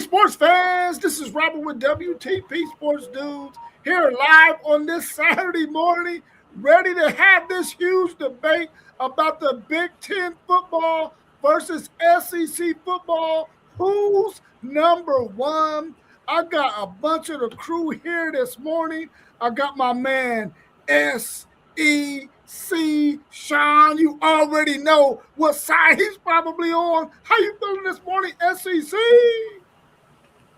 sports fans, this is Robert with WTP Sports Dudes here live on this Saturday morning, ready to have this huge debate about the Big Ten football versus SEC football. Who's number one? I got a bunch of the crew here this morning. I got my man SEC Sean. You already know what side he's probably on. How you feeling this morning, SEC?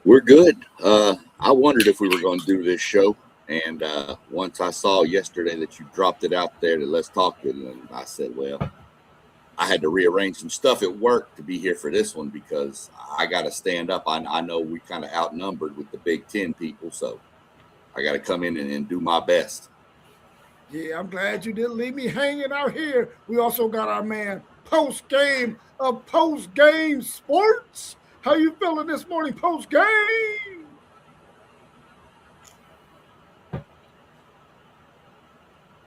We're good. I wondered if we were going to do this show, and once I saw yesterday that you dropped it out there that let's talk it, and I said, well, I had to rearrange some stuff at work to be here for this one because I got to stand up. I know we kind of outnumbered with the Big Ten people, so I got to come in and do my best. Yeah, I'm glad you didn't leave me hanging out here. We also got our man post-game of post-game sports. How you feeling this morning post-game?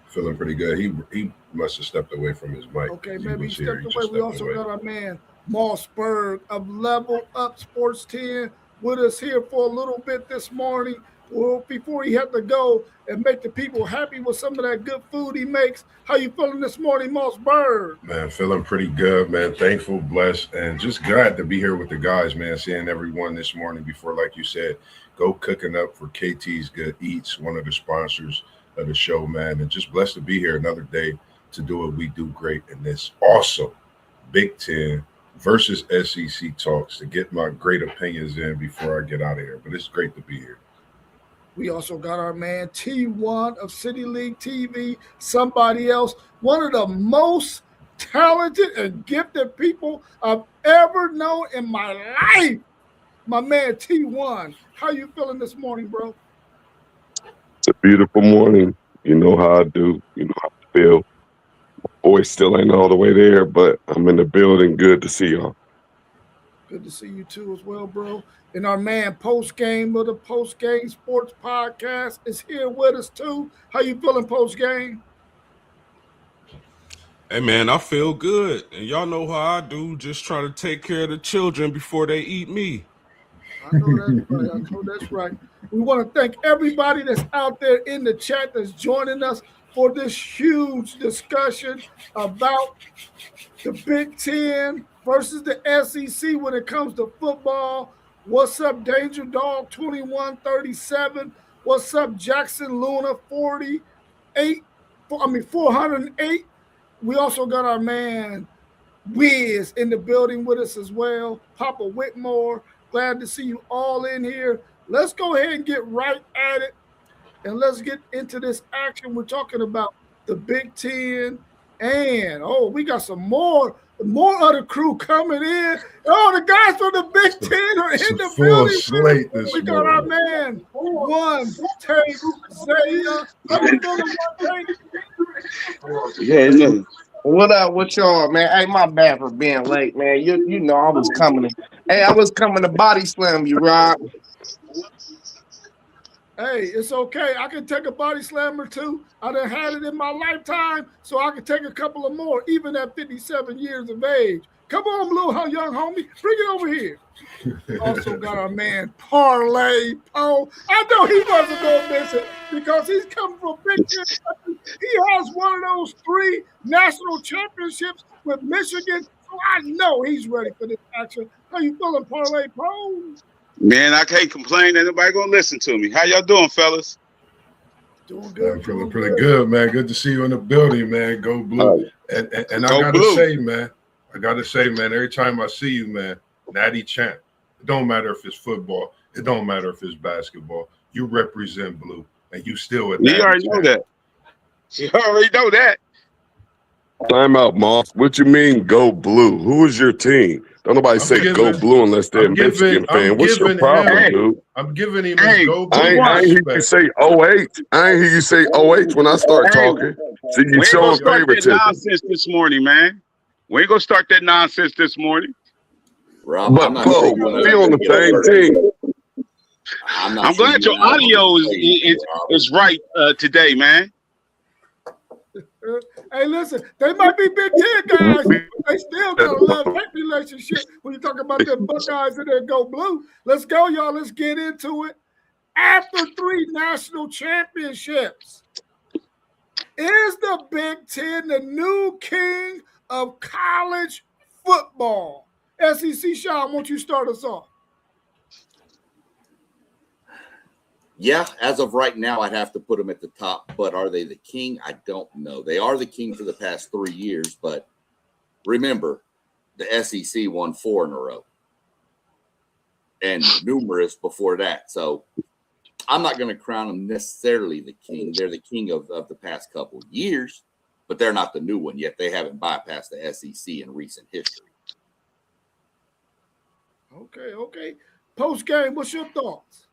Feeling pretty good. He must have stepped away from his mic. Okay, maybe he stepped away. We also got our man Mossberg of Level Up Sports 10 with us here for a little bit this morning. Well, before he had to go and make the people happy with some of that good food he makes. How you feeling this morning, Mossberg? Man, feeling pretty good, man. Thankful, blessed, and just glad to be here with the guys, man. Seeing everyone this morning before, like you said, go cooking up for KT's Good Eats, one of the sponsors of the show, man. And just blessed to be here another day to do what we do great in this awesome Big Ten versus SEC talks to get my great opinions in before I get out of here. But it's great to be here. We also got our man T1 of City League TV, somebody else, one of the most talented and gifted people I've ever known in my life. My man T1, how you feeling this morning, bro? It's a beautiful morning. You know how I do. You know how I feel. My voice still ain't all the way there, but I'm in the building. Good to see y'all. Good to see you too as well, bro. And our man post-game of the Post-Game Sports Podcast is here with us too. How you feeling post-game? Hey, man, I feel good. And y'all know how I do. Just try to take care of the children before they eat me. I know that's right. We want to thank everybody that's out there in the chat that's joining us for this huge discussion about the Big Ten versus the SEC when it comes to football. What's up, Danger Dog 2137? What's up, Jackson Luna 408? We also got our man Wiz in the building with us as well. Papa Whitmore, glad to see you all in here. Let's go ahead and get right at it, and let's get into this action. We're talking about the Big Ten, and we got some more of the crew coming in. Oh, the guys from the Big Ten are in the building. Slate this we got our man, One Take Zaya. Yeah, look. What up with y'all, man? Hey, my bad for being late, man. You know I was coming. I was coming to body slam you, Rob. Hey, it's okay. I can take a body slammer too. I done had it in my lifetime, so I can take a couple of more, even at 57 years of age. Come on, little young homie. Bring it over here. Also got our man, Parlay Poe. I know he wasn't going to miss it because he's coming from Big Ten. He has one of those 3 national championships with Michigan, so I know he's ready for this action. How you feeling, Parlay Poe? Man, I can't complain. Ain't nobody gonna listen to me. How y'all doing, fellas? Doing good. I'm feeling pretty good, man. Good to see you in the building, man. Go Blue. And Go I gotta Blue. say, man, every time I see you, man, Natty champ. It don't matter if it's football. It don't matter if it's basketball. You represent Blue, and you still a Natty You already champ. know that. You already know that. Time out, Moss. What you mean, go blue? Who is your team? Don't nobody say go blue unless they're a Michigan fan. What's your problem, dude? I'm giving him his go Blue. I ain't hear you say 08. I ain't hear you say 08 when I start talking. See, you We ain't showing gonna start that favoritism. nonsense this morning, man. We ain't gonna start that nonsense this morning. Rob, But, I'm not Poe, sure you we on the same team. I'm glad your audio is right today, man. Hey, listen, they might be Big Ten guys, but they still got a love-hate relationship when you talk about the Buckeyes and their Go Blue. Let's go, y'all. Let's get into it. After 3 national championships, is the Big Ten the new king of college football? SEC Sean, won't you start us off? Yeah, as of right now, I'd have to put them at the top, but are they the king? I don't know. They are the king for the past 3 years, but remember, the SEC won 4 in a row and numerous before that. So I'm not going to crown them necessarily the king. They're the king of the past couple of years, but they're not the new one yet. They haven't bypassed the SEC in recent history. Okay. Post game, what's your thoughts?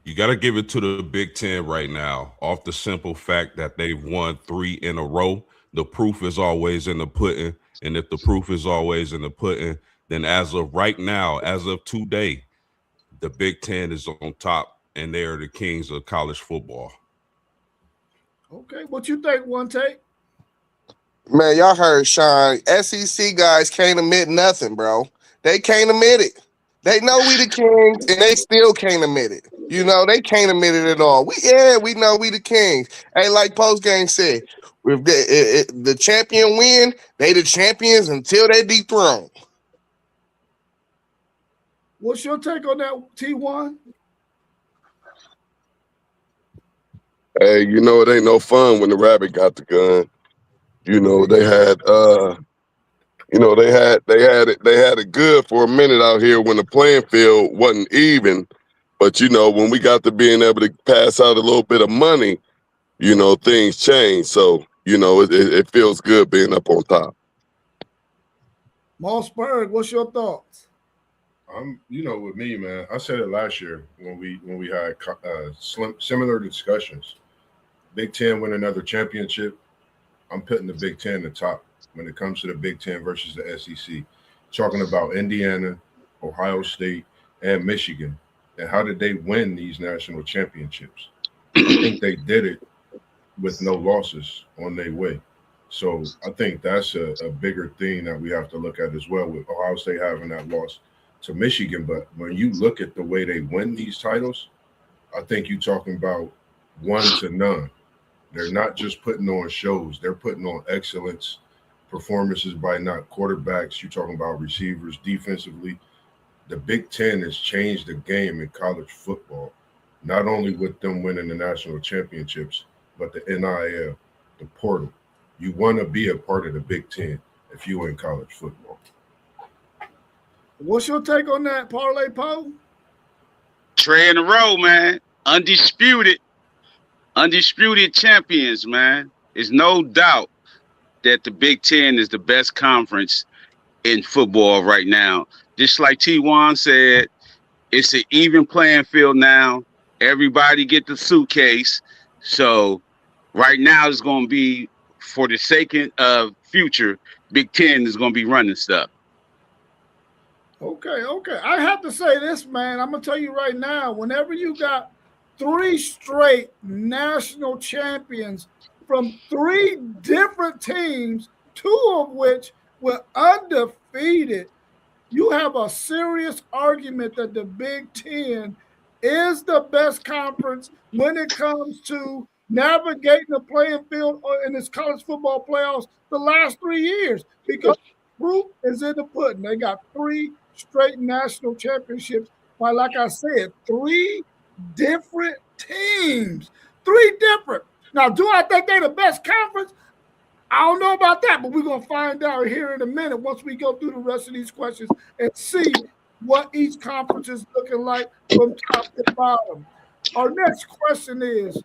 You got to give it to the Big Ten right now, off the simple fact that they've won 3 in a row. The proof is always in the pudding. And if the proof is always in the pudding, then as of right now, as of today, the Big Ten is on top, and they are the kings of college football. Okay, what you think, One Take? Man, y'all heard Sean. SEC guys can't admit nothing, bro. They can't admit it. They know we the kings, and they still can't admit it. You know, they can't admit it at all. We know we the kings. Hey, like post game said, if the champion win, they the champions until they dethrone. What's your take on that, T1? Hey, it ain't no fun when the rabbit got the gun. They had it good for a minute out here when the playing field wasn't even. But when we got to being able to pass out a little bit of money, things change. So it feels good being up on top. Mossberg, what's your thoughts? With me, man, I said it last year when we had similar discussions. Big Ten win another championship. I'm putting the Big Ten at the top when it comes to the Big Ten versus the SEC. Talking about Indiana, Ohio State, and Michigan, and how did they win these national championships? I think they did it with no losses on their way. So I think that's a bigger thing that we have to look at as well, with Ohio State having that loss to Michigan. But when you look at the way they win these titles, I think you're talking about 1 to none. They're not just putting on shows. They're putting on excellence, performances by not quarterbacks. You're talking about receivers defensively. The Big Ten has changed the game in college football, not only with them winning the national championships, but the NIL, the portal. You want to be a part of the Big Ten if you in college football. What's your take on that, Parlay Poe? 3 in a row, man. Undisputed champions, man. There's no doubt that the Big Ten is the best conference in football right now. Just like T1 said, it's an even playing field now. Everybody get the suitcase. So right now it's going to be, for the sake of future, Big Ten is going to be running stuff. Okay. I have to say this, man. I'm going to tell you right now, whenever you got 3 straight national champions from 3 different teams, 2 of which were undefeated, you have a serious argument that the Big Ten is the best conference when it comes to navigating the playing field in this college football playoffs the last 3 years, because proof is in the pudding. They got 3 straight national championships by, like I said, 3 different teams. 3 different. Now, do I think they're the best conference? I don't know about that, but we're going to find out here in a minute once we go through the rest of these questions and see what each conference is looking like from top to bottom. Our next question is,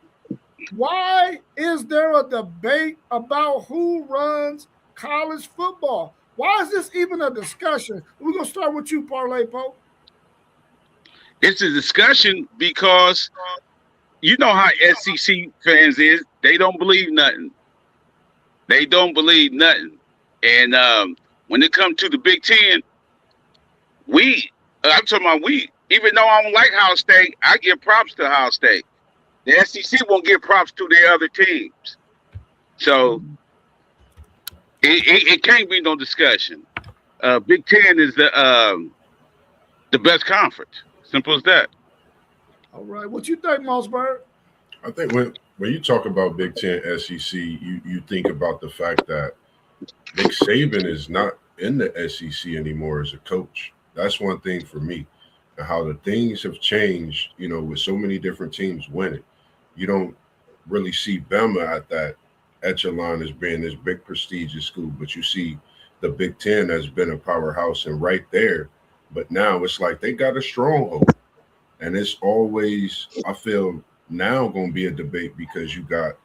why is there a debate about who runs college football? Why is this even a discussion? We're going to start with you, Parlay Pope. It's a discussion because you know how SEC fans is. They don't believe nothing. And when it comes to the Big Ten, I'm talking about we, even though I don't like Ohio State, I give props to Ohio State. The SEC won't give props to their other teams. So it can't be no discussion. Big Ten is the best conference. Simple as that. All right. What you think, Mossberg? I think when you talk about Big Ten, SEC, you think about the fact that Nick Saban is not in the SEC anymore as a coach. That's one thing for me. And how the things have changed, with so many different teams winning. You don't really see Bama at that echelon as being this big prestigious school, but you see the Big Ten has been a powerhouse and right there. But now it's like they got a stronghold. And it's always, I feel, now going to be a debate because you got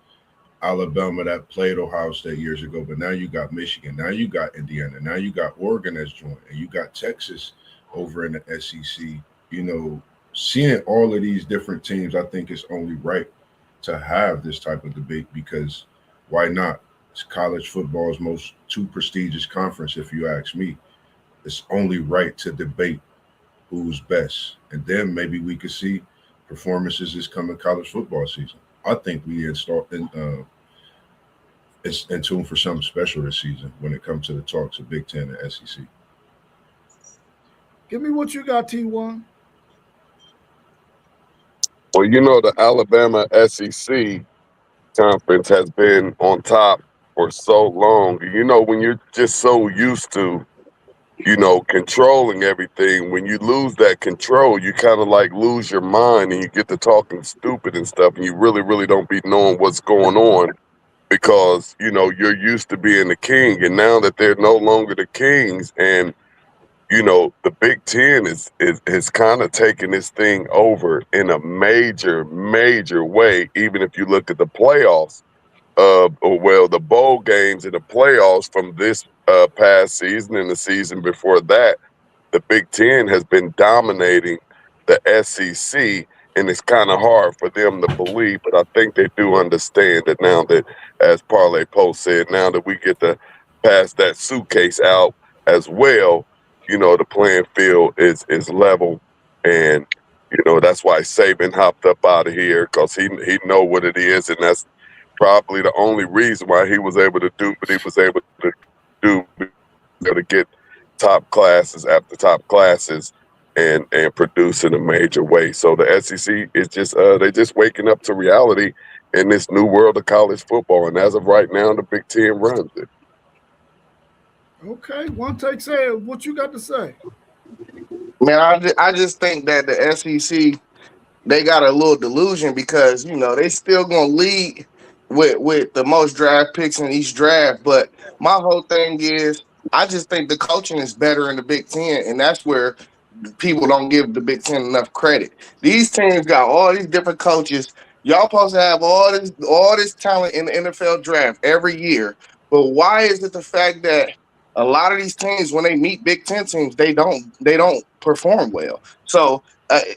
Alabama that played Ohio State years ago, but now you got Michigan, now you got Indiana, now you got Oregon that's joined, and you got Texas over in the SEC. Seeing all of these different teams, I think it's only right to have this type of debate because why not? It's college football's most two prestigious conference, if you ask me. It's only right to debate who's best. And then maybe we could see performances this coming college football season. I think we it's in tune for something special this season when it comes to the talks of Big Ten and SEC. Give me what you got, T1. Well, the Alabama SEC conference has been on top for so long. When you're just so used to, controlling everything, when you lose that control, you kind of like lose your mind and you get to talking stupid and stuff, and you really, really don't be knowing what's going on because, you're used to being the king. And now that they're no longer the kings and the Big Ten is kind of taking this thing over in a major, major way. Even if you look at the playoffs, the bowl games and the playoffs from this past season and the season before that, the Big Ten has been dominating the SEC, and it's kind of hard for them to believe, but I think they do understand that now that, as Parlay Post said, now that we get to pass that suitcase out as well, the playing field is level, and that's why Saban hopped up out of here because he know what it is, and that's probably the only reason why he was able to do what he was able to do, to get top classes after top classes and produce in a major way. So the SEC is just they're just waking up to reality in this new world of college football, and as of right now, the Big Ten runs it. Okay, one take say what you got to say. Man, I just think that the SEC they got a little delusion because they still gonna lead with the most draft picks in each draft. But my whole thing is I just think the coaching is better in the Big Ten, and that's where people don't give the Big Ten enough credit. These teams got all these different coaches. Y'all supposed to have all this talent in the NFL draft every year. But why is it the fact that a lot of these teams, when they meet Big Ten teams, they don't perform well? So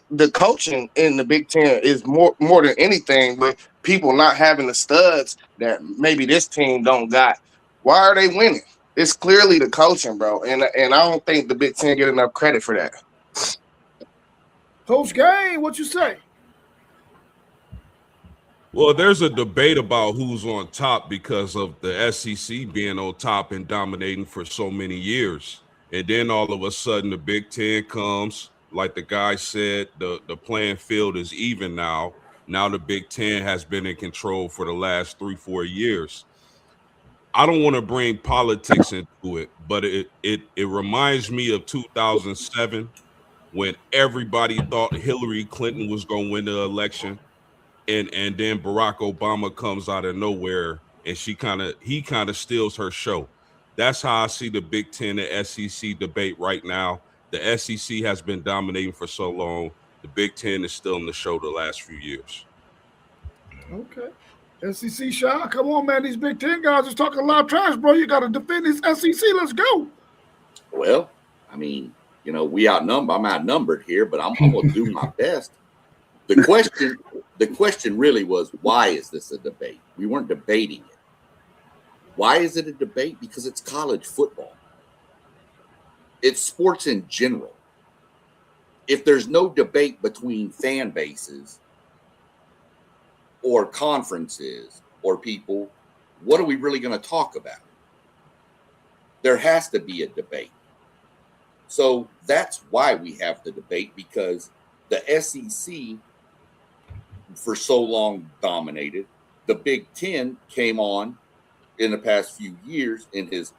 the coaching in the Big Ten is more than anything with people not having the studs that maybe this team don't got. Why are they winning? It's clearly the coaching, bro, and I don't think the Big Ten get enough credit for that. Post game, what you say? Well, there's a debate about who's on top because of the SEC being on top and dominating for so many years. And then all of a sudden the Big Ten comes, like the guy said, the playing field is even now. Now the Big Ten has been in control for the last 3-4 years. I don't want to bring politics into it, but it reminds me of 2007 when everybody thought Hillary Clinton was going to win the election. And then Barack Obama comes out of nowhere and he kind of steals her show. That's how I see the Big Ten and SEC debate right now. The SEC has been dominating for so long. The Big Ten is still in the show the last few years. Okay. SEC Shy, come on, man. These Big Ten guys is talking a lot of trash, bro. You got to defend this SEC. Let's go. Well, I mean, I'm outnumbered here, but I'm going to do my best. The question really was, why is this a debate? We weren't debating it. Why is it a debate? Because it's college football. It's sports in general. If there's no debate between fan bases, or conferences or people, what are we really going to talk about? There has to be a debate. So that's why we have the debate, because the SEC for so long dominated. The Big Ten came on in the past few years and has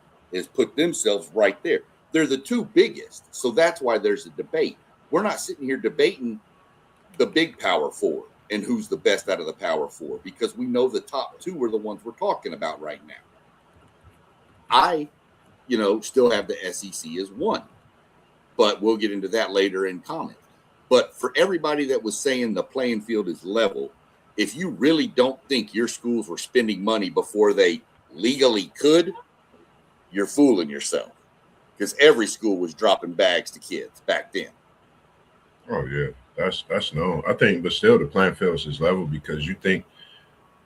put themselves right there. They're the two biggest. So that's why there's a debate. We're not sitting here debating the big Power Four and who's the best out of the Power Four, because we know the top two are the ones we're talking about right now. I, still have the SEC as one, but we'll get into that later in comments. But for everybody that was saying the playing field is level, if you really don't think your schools were spending money before they legally could, you're fooling yourself, because every school was dropping bags to kids back then. Oh yeah, that's known. I think, but still, the playing field is level, because you think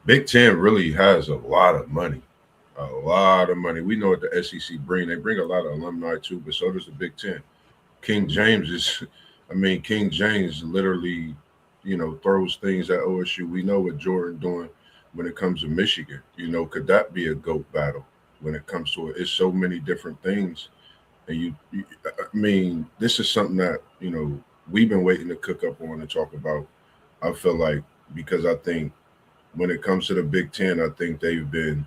Big Ten really has a lot of money. A lot of money. We know what the SEC bring. They bring a lot of alumni too, but so does the Big Ten. King James literally, throws things at OSU. We know what Jordan doing when it comes to Michigan. Could that be a GOAT battle when it comes to it? It's so many different things. And this is something that, we've been waiting to cook up on and talk about. I feel like, because I think when it comes to the Big Ten, I think they've been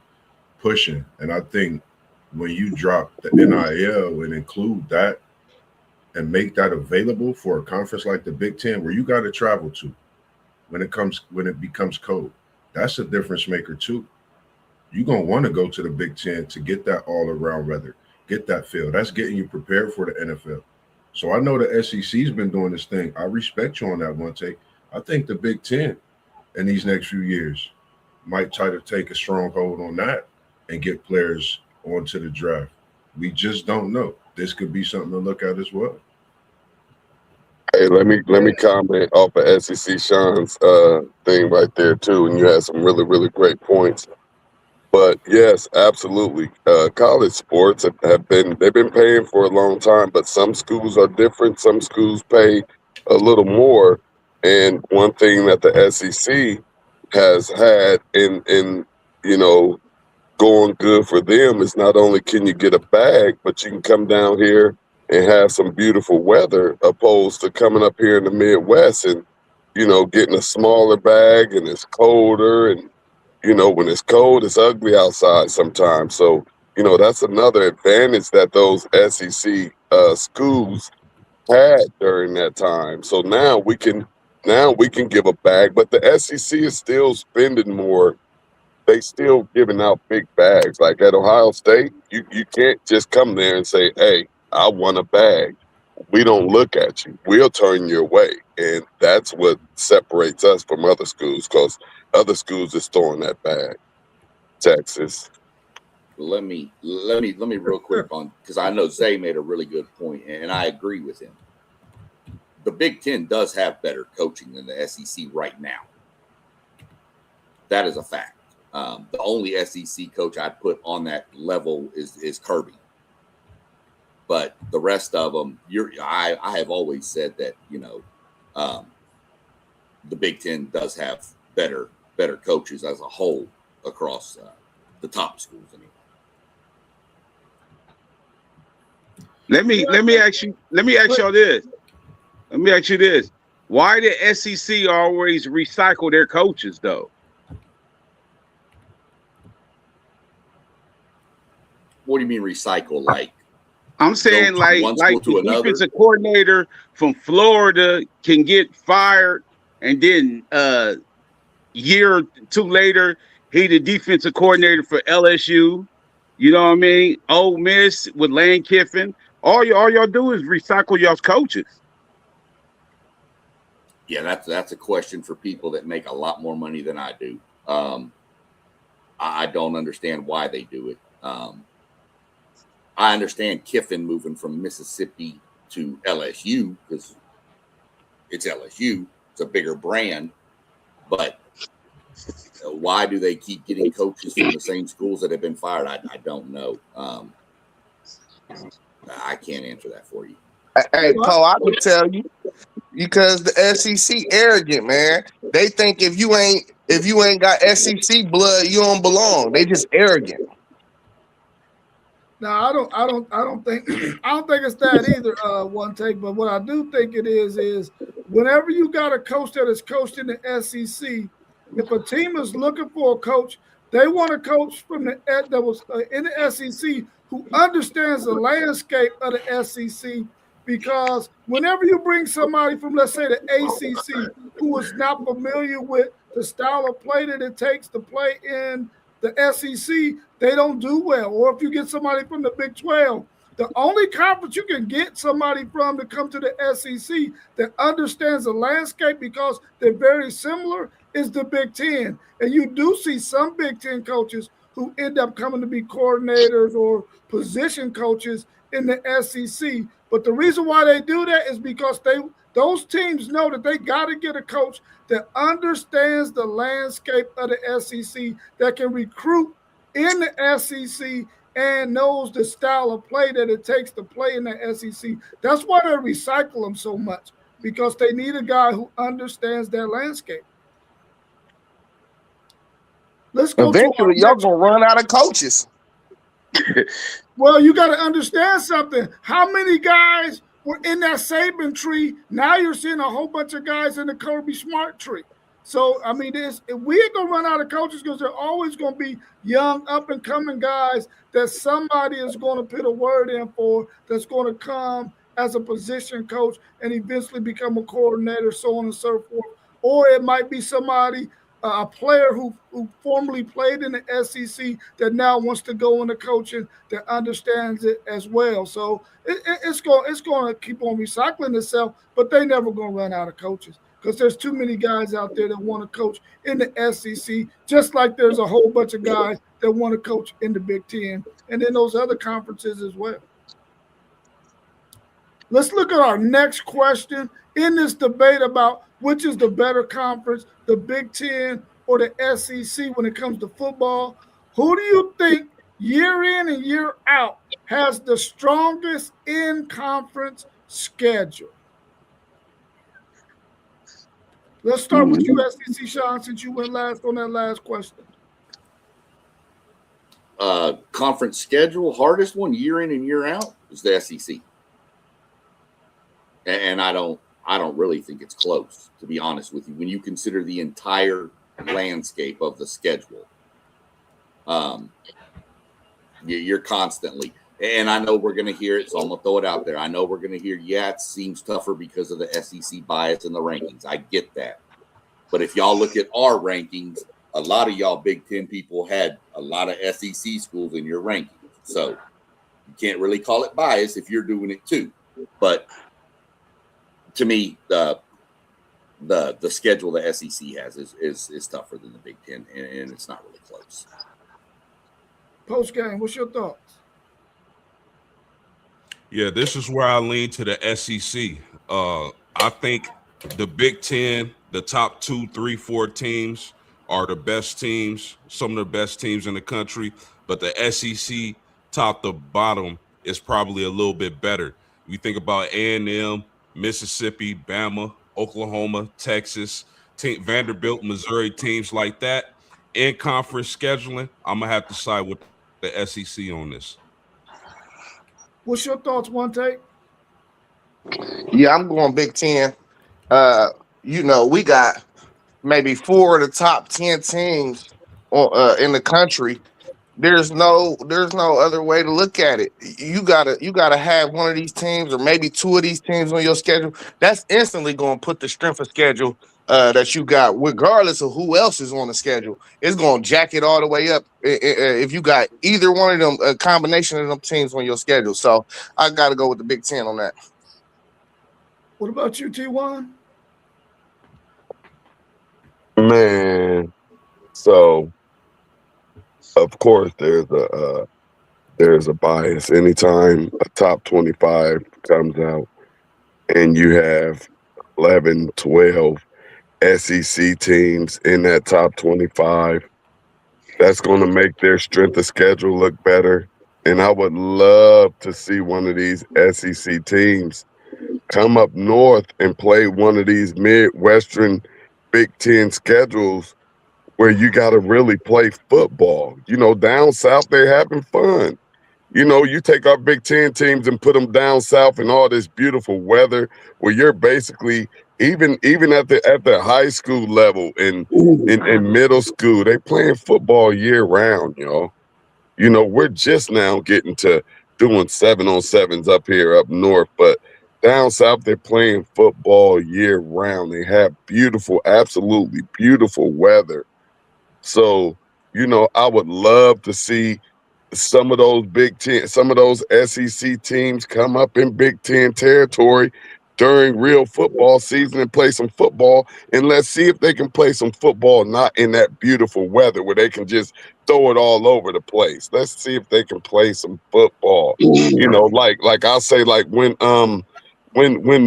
pushing. And I think when you drop the NIL and include that and make that available for a conference like the Big Ten, where you got to travel to when it becomes cold, that's a difference maker too. You're going to want to go to the Big Ten to get that all around weather, get that feel. That's getting you prepared for the NFL. So I know the SEC's been doing this thing. I respect you on that one take. I think the Big Ten in these next few years might try to take a strong hold on that and get players onto the draft. We just don't know. This could be something to look at as well. Hey, let me comment off of SEC Sean's thing right there too, and you had some really, really great points. But yes, absolutely. College sports they've been paying for a long time, but some schools are different. Some schools pay a little more. And one thing that the SEC has had in going good for them is not only can you get a bag, but you can come down here and have some beautiful weather, opposed to coming up here in the Midwest and getting a smaller bag, and it's colder, and when it's cold, it's ugly outside sometimes. So, that's another advantage that those SEC schools had during that time. So now we can give a bag, but the SEC is still spending more. They still giving out big bags. Like at Ohio State, you can't just come there and say, "Hey, I want a bag." We don't look at you. We'll turn you away. And that's what separates us from other schools, because other schools is throwing that bag. Texas. Let me real quick on, because I know Zay made a really good point, and I agree with him. The Big Ten does have better coaching than the SEC right now. That is a fact. The only SEC coach I'd put on that level is Kirby. But the rest of them, I have always said that, the Big Ten does have better coaches as a whole across the top schools anyway. Let me ask y'all this. Let me ask you this. Why did SEC always recycle their coaches though? What do you mean recycle? Like, I'm saying like the defensive coordinator from Florida can get fired, and then year or two later, he the defensive coordinator for LSU. You know what I mean? Ole Miss with Lane Kiffin. All y'all do is recycle y'all's coaches. Yeah, that's a question for people that make a lot more money than I do. I don't understand why they do it. I understand Kiffin moving from Mississippi to LSU because it's LSU. It's a bigger brand. But why do they keep getting coaches from the same schools that have been fired? I don't know. I can't answer that for you. Hey, Paul, I can tell you, because the SEC arrogant, man. They think if you ain't if you ain't got SEC blood, you don't belong. They just arrogant. No, I don't think I don't think it's that either. One take, but what I do think it is whenever you got a coach that is coached in the SEC, if a team is looking for a coach, they want a coach from the that was in the SEC who understands the landscape of the SEC. Because whenever you bring somebody from, let's say, the ACC, who is not familiar with the style of play that it takes to play in the SEC, they don't do well. Or if you get somebody from the Big 12, the only conference you can get somebody from to come to the SEC that understands the landscape because they're very similar is the Big 10. And you do see some Big 10 coaches who end up coming to be coordinators or position coaches in the SEC. But the reason why they do that is because those teams know that they got to get a coach that understands the landscape of the SEC, that can recruit in the SEC and knows the style of play that it takes to play in the SEC. That's why they recycle them so much, because they need a guy who understands their landscape. Let's go. Eventually, y'all gonna run out of coaches. Well, you got to understand something. How many guys were in that Saban tree? Now you're seeing a whole bunch of guys in the Kirby Smart tree. So, I mean, we ain't going to run out of coaches because there are always going to be young, up-and-coming guys that somebody is going to put a word in for, that's going to come as a position coach and eventually become a coordinator, so on and so forth. Or it might be somebody, a player who formerly played in the SEC that now wants to go into coaching, that understands it as well. So it's going to keep on recycling itself, but they never going to run out of coaches, because there's too many guys out there that want to coach in the SEC, just like there's a whole bunch of guys that want to coach in the Big Ten and in those other conferences as well. Let's look at our next question in this debate about which is the better conference, the Big Ten or the SEC when it comes to football. Who do you think year in and year out has the strongest in-conference schedule? Let's start with you, SEC, Sean, since you went last on that last question. Conference schedule, hardest one year in and year out is the SEC. And I don't really think it's close, to be honest with you. When you consider the entire landscape of the schedule, you're constantly, and I know we're going to hear it, so I'm going to throw it out there. I know we're going to hear, it seems tougher because of the SEC bias in the rankings. I get that. But if y'all look at our rankings, a lot of y'all Big Ten people had a lot of SEC schools in your rankings. So you can't really call it bias if you're doing it too. But to me, the schedule the SEC has is tougher than the Big Ten, and it's not really close. Post game, what's your thoughts? Yeah, this is where I lean to the SEC. I think the Big Ten, the top 2, 3, 4 teams are the best teams, some of the best teams in the country. But the SEC, top to bottom, is probably a little bit better. You think about A&M, Mississippi, Bama, Oklahoma, Texas, Vanderbilt, Missouri, teams like that. In conference scheduling, I'm going to have to side with the SEC on this. What's your thoughts, One Take? Yeah, I'm going Big Ten. We got maybe 4 of the top 10 teams in the country. There's no other way to look at it. You gotta have one of these teams or maybe 2 of these teams on your schedule. That's instantly going to put the strength of schedule that you got, regardless of who else is on the schedule. It's going to jack it all the way up if you got either one of them, a combination of them teams on your schedule. So I got to go with the Big Ten on that. What about you, T1? Man, so of course there's a bias. Anytime a top 25 comes out and you have 11, 12 SEC teams in that top 25, that's going to make their strength of schedule look better. And I would love to see one of these SEC teams come up north and play one of these Midwestern Big Ten schedules where you got to really play football. You know, down south, they're having fun. You know, you take our Big Ten teams and put them down south in all this beautiful weather where you're basically even at the high school level and in middle school, they playing football year round, you know. You know, we're just now getting to doing 7-on-7s up here up north, but down south they're playing football year round. They have beautiful, absolutely beautiful weather. So, you know, I would love to see some of those Big Ten, some of those SEC teams come up in Big Ten territory during real football season and play some football. And let's see if they can play some football not in that beautiful weather where they can just throw it all over the place. Let's see if they can play some football. You know, like I'll say, like when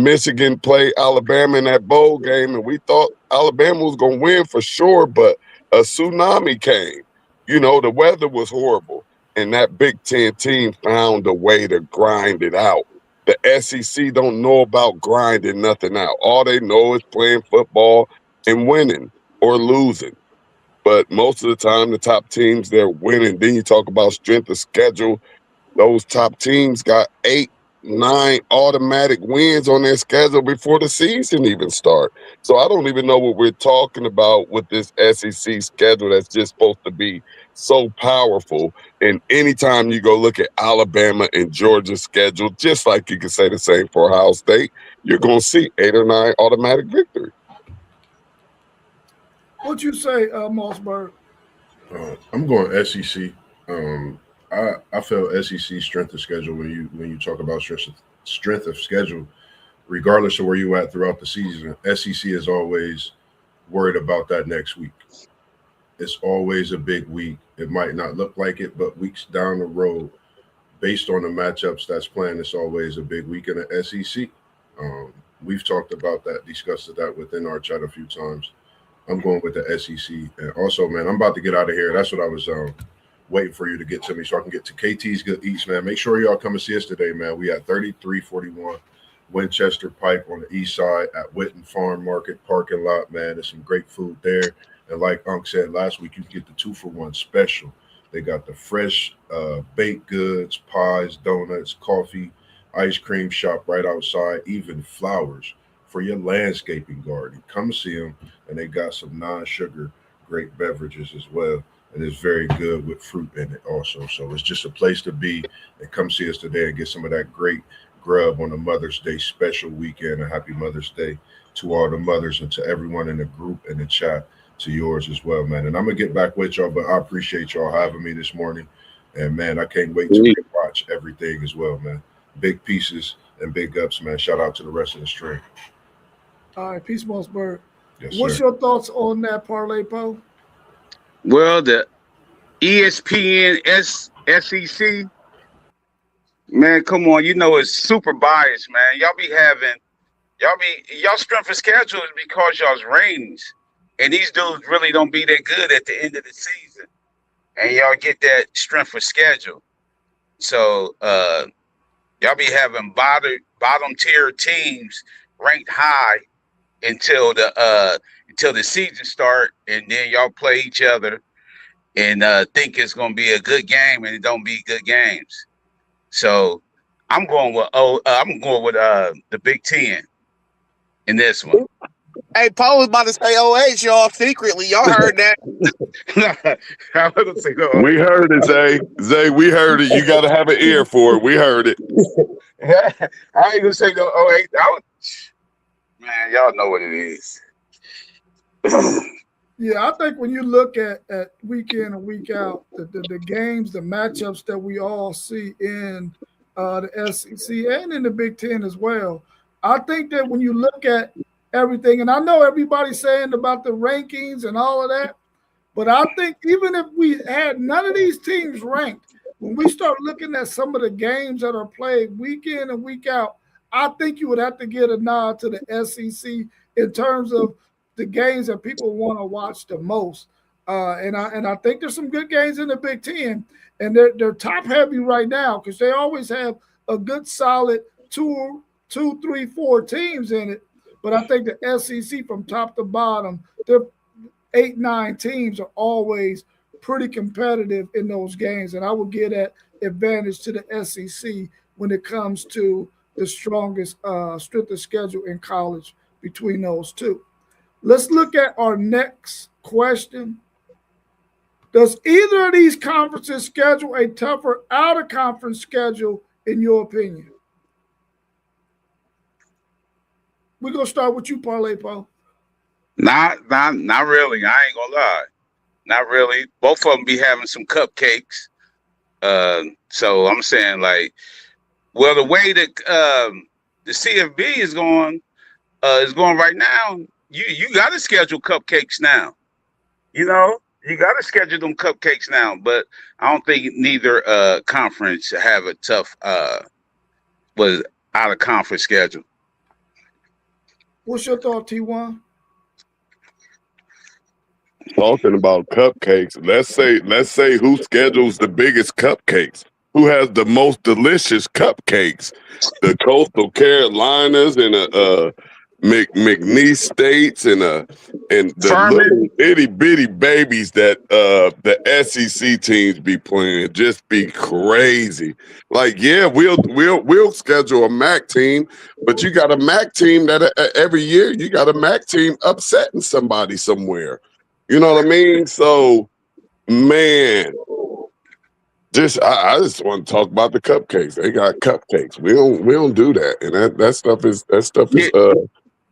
Michigan played Alabama in that bowl game, and we thought Alabama was gonna win for sure, but a tsunami came. You know, the weather was horrible. And that Big Ten team found a way to grind it out. The SEC don't know about grinding nothing out. All they know is playing football and winning or losing. But most of the time, the top teams, they're winning. Then you talk about strength of schedule. Those top teams got 8, 9 automatic wins on their schedule before the season even start. So I don't even know what we're talking about with this SEC schedule that's just supposed to be so powerful. And anytime you go look at Alabama and Georgia's schedule, just like you can say the same for Ohio State, you're going to see 8 or 9 automatic victories. What you say, Mossberg? I'm going SEC. I feel SEC strength of schedule when you talk about strength of schedule, regardless of where you at throughout the season. SEC is always worried about that next week. It's always a big week. It might not look like it, but weeks down the road, based on the matchups that's playing, it's always a big week in the SEC. We've talked about that, discussed that within our chat a few times. I'm going with the SEC. And also, man, I'm about to get out of here. That's what I was waiting for you to get to me so I can get to KT's Good Eats, man. Make sure y'all come and see us today, man. We at 3341 Winchester Pike on the east side at Witten Farm Market parking lot, man. There's some great food there. And like Unc said last week, you can get the 2-for-1 special. They got the fresh baked goods, pies, donuts, coffee, ice cream shop right outside, even flowers for your landscaping garden. Come see them. And they got some non-sugar great beverages as well. And it's very good with fruit in it also. So it's just a place to be. And come see us today and get some of that great grub on the Mother's Day special weekend. A happy Mother's Day to all the mothers and to everyone in the group and the chat, to yours as well, man. And I'm going to get back with y'all, but I appreciate y'all having me this morning. And, man, I can't wait to watch everything as well, man. Big pieces and big ups, man. Shout out to the rest of the stream. All right, peace, Mossberg. Yes, What's sir. your thoughts on that parlay, Poe? Well, the ESPN SEC, man, come on, you know it's super biased, man. Y'all strength of schedule is because y'all's ratings, and these dudes really don't be that good at the end of the season, and y'all get that strength of schedule. So y'all be having bottom tier teams ranked high until the season start, and then y'all play each other and think it's gonna be a good game, and it don't be good games. So I'm going with the Big Ten in this one. Hey, Paul was about to say OH, y'all, secretly. Y'all heard that. I was gonna say no. We heard it, Zay. Zay, we heard it. You got to have an ear for it. We heard it. I ain't gonna say no 08. Man, y'all know what it is. Yeah, I think when you look at week in and week out, the games, the matchups that we all see in the SEC and in the Big Ten as well, I think that when you look at everything, and I know everybody's saying about the rankings and all of that, but I think even if we had none of these teams ranked, when we start looking at some of the games that are played week in and week out, I think you would have to get a nod to the SEC in terms of the games that people want to watch the most. And I think there's some good games in the Big Ten, and they're top heavy right now because they always have a good solid 2, 3, 4 teams in it. But I think the SEC from top to bottom, 8, 9 teams are always pretty competitive in those games, and I would give that advantage to the SEC when it comes to the strongest strength of schedule in college between those two. Let's look at our next question. Does either of these conferences schedule a tougher out-of-conference schedule, in your opinion? We're going to start with you, Parlay Paul. Not really. I ain't gonna lie. Not really. Both of them be having some cupcakes. So I'm saying, like, well, the way that the CFB is going right now, you got to schedule cupcakes now. You know, you got to schedule them cupcakes now. But I don't think neither conference have a tough was out of conference schedule. What's your thought, T1? Talking about cupcakes, let's say who schedules the biggest cupcakes? Who has the most delicious cupcakes? The Coastal Carolinas and McNeese States and the little itty bitty babies that the SEC teams be playing just be crazy. Like, yeah, we'll schedule a MAC team, but you got a MAC team that every year you got a MAC team upsetting somebody somewhere. You know what I mean? So, man, I just want to talk about the cupcakes. They got cupcakes. We don't do that, and that stuff is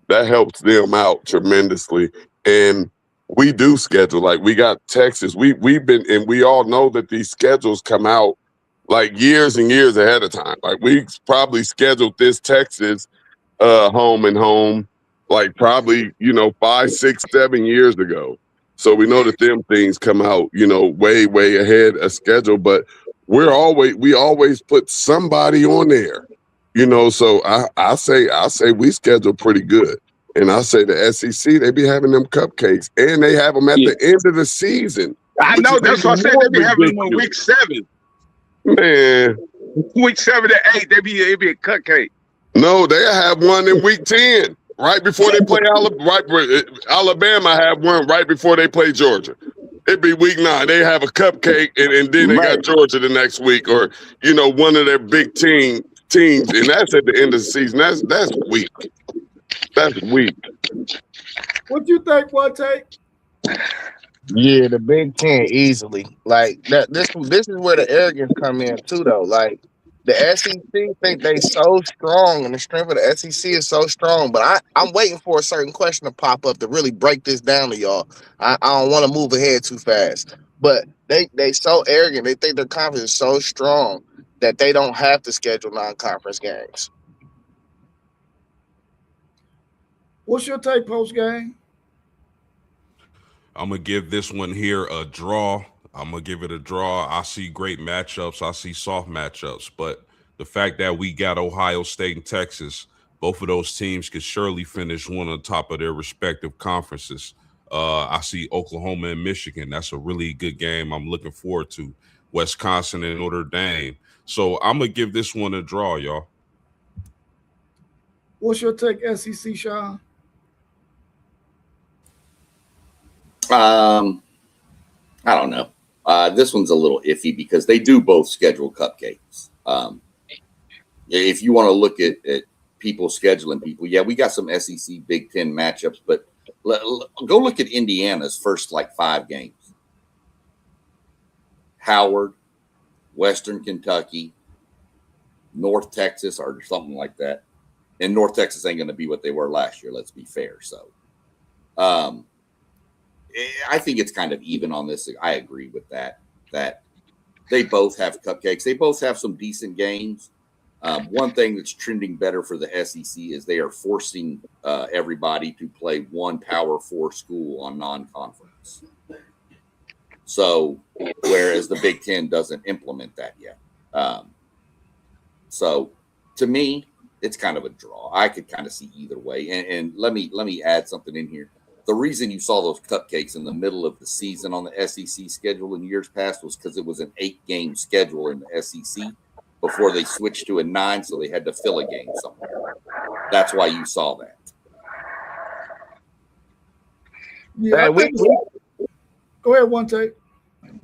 that helps them out tremendously. And we do schedule, like, we got Texas. We've been, and we all know that these schedules come out like years and years ahead of time. Like, we probably scheduled this Texas home and home like probably 5, 6, 7 years ago. So we know that them things come out way ahead of schedule. But we always put somebody on there. So I say we schedule pretty good. And I say the SEC, they be having them cupcakes. And they have them at the end of the season. I know, that's what I said. They be having them on week 7. Man. Week 7 to 8, it'd be a cupcake. No, they have one in week 10. Right before they play Alabama have one right before they play Georgia. It'd be week 9. They have a cupcake, and then they got Georgia the next week, or one of their big teams, and that's at the end of the season. That's weak. That's weak. What you think, Take? Yeah, the Big Ten easily. Like that. This is where the arrogance come in too, though. Like the SEC think they so strong, and the strength of the SEC is so strong. But I'm waiting for a certain question to pop up to really break this down to y'all. I don't want to move ahead too fast. But they so arrogant. They think their conference is so strong that they don't have to schedule non-conference games. What's your take, post game? I'm going to give this one here a draw. I'm going to give it a draw. I see great matchups. I see soft matchups. But the fact that we got Ohio State and Texas, both of those teams could surely finish one on top of their respective conferences. I see Oklahoma and Michigan. That's a really good game I'm looking forward to. Wisconsin and Notre Dame. So I'm going to give this one a draw, y'all. What's your take, SEC, Sean? I don't know. This one's a little iffy because they do both schedule cupcakes. If you want to look at people scheduling people, yeah, we got some SEC Big Ten matchups, but go look at Indiana's first 5 games. Howard, Western Kentucky, North Texas, or something like that. And North Texas ain't going to be what they were last year, let's be fair. So, I think it's kind of even on this. I agree with that they both have cupcakes. They both have some decent games. One thing that's trending better for the SEC is they are forcing everybody to play one Power 4 school on non-conference. So, whereas the Big Ten doesn't implement that yet. So, to me, it's kind of a draw. I could kind of see either way. And let me add something in here. The reason you saw those cupcakes in the middle of the season on the SEC schedule in years past was because it was an 8-game schedule in the SEC before they switched to a 9, so they had to fill a game somewhere. That's why you saw that. Yeah, Go ahead, one take.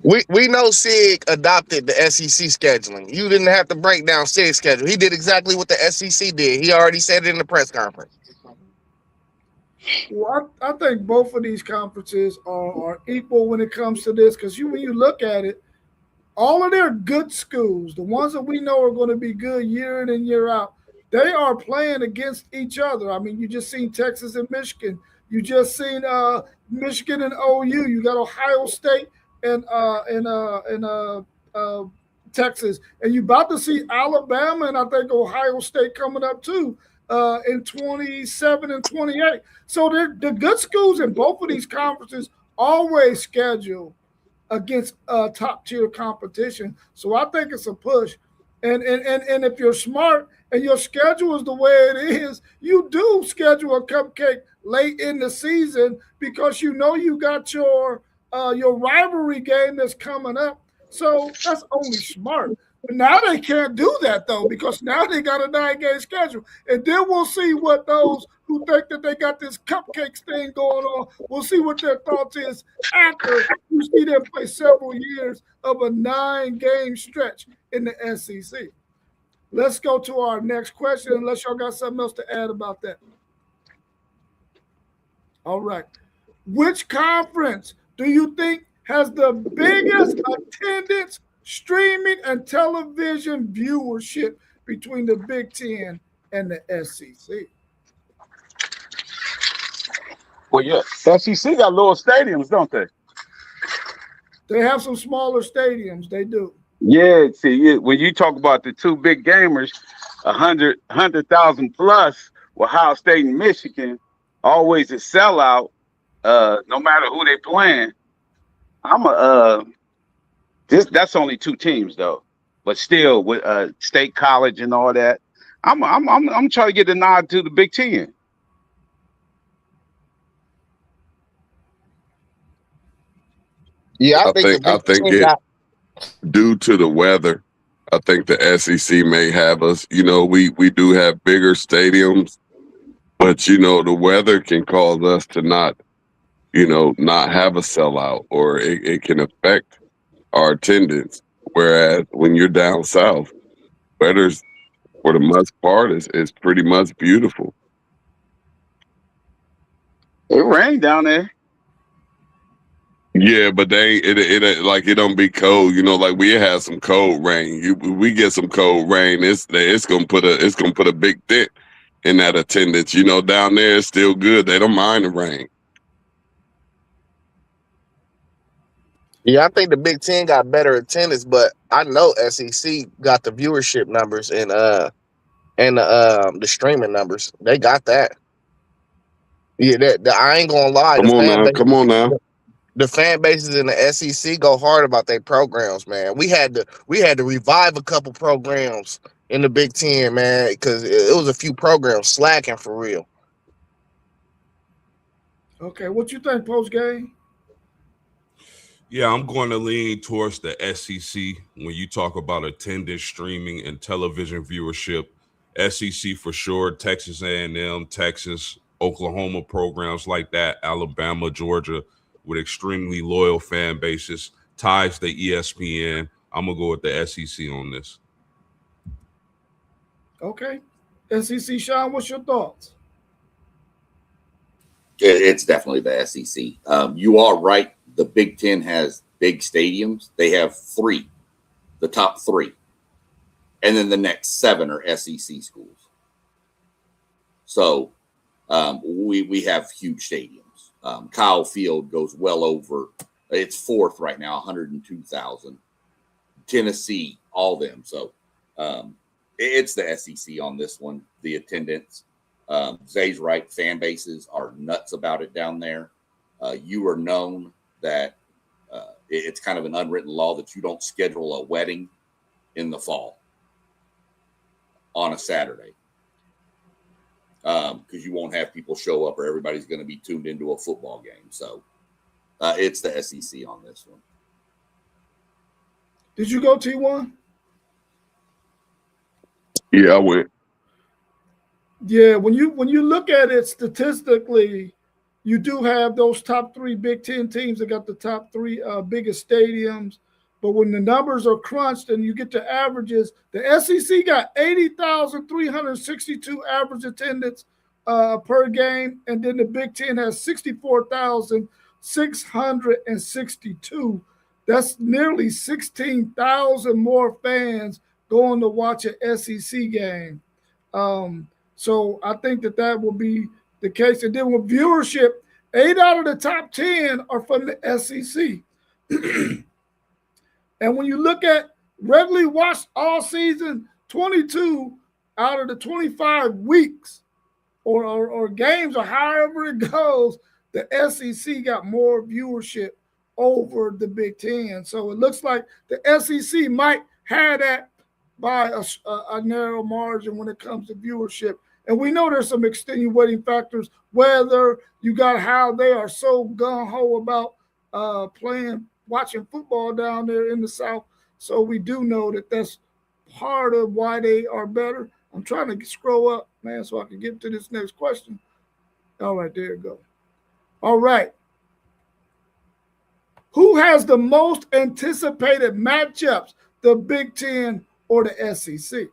We know SIG adopted the SEC scheduling. You didn't have to break down SIG's schedule. He did exactly what the SEC did. He already said it in the press conference. Well, I think both of these conferences are equal when it comes to this because when you look at it, all of their good schools, the ones that we know are going to be good year in and year out, they are playing against each other. I mean, you just seen Texas and Michigan. You just seen Michigan and OU. You got Ohio State and Texas, and you about to see Alabama and I think Ohio State coming up too in 27 and 28. So the good schools in both of these conferences always schedule against top tier competition. So I think it's a push. And if you're smart and your schedule is the way it is, you do schedule a cupcake late in the season because you know you got your rivalry game that's coming up. So that's only smart. But now they can't do that though because now they got a 9-game schedule, and then we'll see what those who think that they got this cupcakes thing going on. We'll see what their thoughts is after you see them play several years of a 9-game stretch in the SEC. Let's go to our next question, unless y'all got something else to add about that. All right. Which conference do you think has the biggest attendance, streaming, and television viewership between the Big Ten and the SEC? Well, yeah, SEC got little stadiums, don't they? They have some smaller stadiums. They do. Yeah, see, when you talk about the two big gamers, 100,000 plus, Ohio State and Michigan, always a sellout, no matter who they playing. That's only two teams though, but still with State College and all that, I'm trying to get a nod to the Big Ten. Yeah, I think it due to the weather. I think the SEC may have us. You know, we do have bigger stadiums, but you know the weather can cause us to not have a sellout, or it can affect our attendance. Whereas when you're down south, weather's for the most part is pretty much beautiful. It rained down there. Yeah, but it like it don't be cold. You know, like we had some cold rain. We get some cold rain. It's gonna put a big dent in that attendance. You know, down there it's still good. They don't mind the rain. Yeah, I think the Big Ten got better attendance, but I know SEC got the viewership numbers and the streaming numbers. They got that. Yeah, I ain't gonna lie. Come on now. The fan bases in the SEC go hard about their programs, man. We had to revive a couple programs in the Big Ten, man, because it was a few programs slacking for real. Okay, what you think, post game? Yeah, I'm going to lean towards the SEC when you talk about attendance, streaming, and television viewership. SEC for sure, Texas A&M, Texas, Oklahoma programs like that, Alabama, Georgia, with extremely loyal fan bases, ties to ESPN. I'm going to go with the SEC on this. Okay. SEC, Sean, what's your thoughts? It's definitely the SEC. You are right. The Big Ten has big stadiums. They have three, the top three. And then the next 7 are SEC schools. So we have huge stadiums. Kyle Field goes well over, it's 4th right now, 102,000. Tennessee, all them. So it's the SEC on this one, the attendance. Zay's right, fan bases are nuts about it down there. You are known that it's kind of an unwritten law that you don't schedule a wedding in the fall on a Saturday because you won't have people show up or everybody's going to be tuned into a football game. So it's the SEC on this one. Did you go, T1? Yeah, I went. Yeah, when you look at it statistically, you do have those top three Big Ten teams that got the top three biggest stadiums. But when the numbers are crunched and you get to averages, the SEC got 80,362 average attendance per game, and then the Big Ten has 64,662. That's nearly 16,000 more fans going to watch an SEC game. So I think that will be the case. And then with viewership, 8 out of the top 10 are from the SEC. And when you look at regularly watched all season, 22 out of the 25 weeks or games or however it goes, the SEC got more viewership over the Big Ten. So it looks like the SEC might have that by a narrow margin when it comes to viewership. And we know there's some extenuating factors, whether you got how they are so gung-ho about watching football down there in the South. So we do know that that's part of why they are better. I'm trying to scroll up, man, so I can get to this next question. All right, there you go. All right. Who has the most anticipated matchups, the Big Ten or the SEC?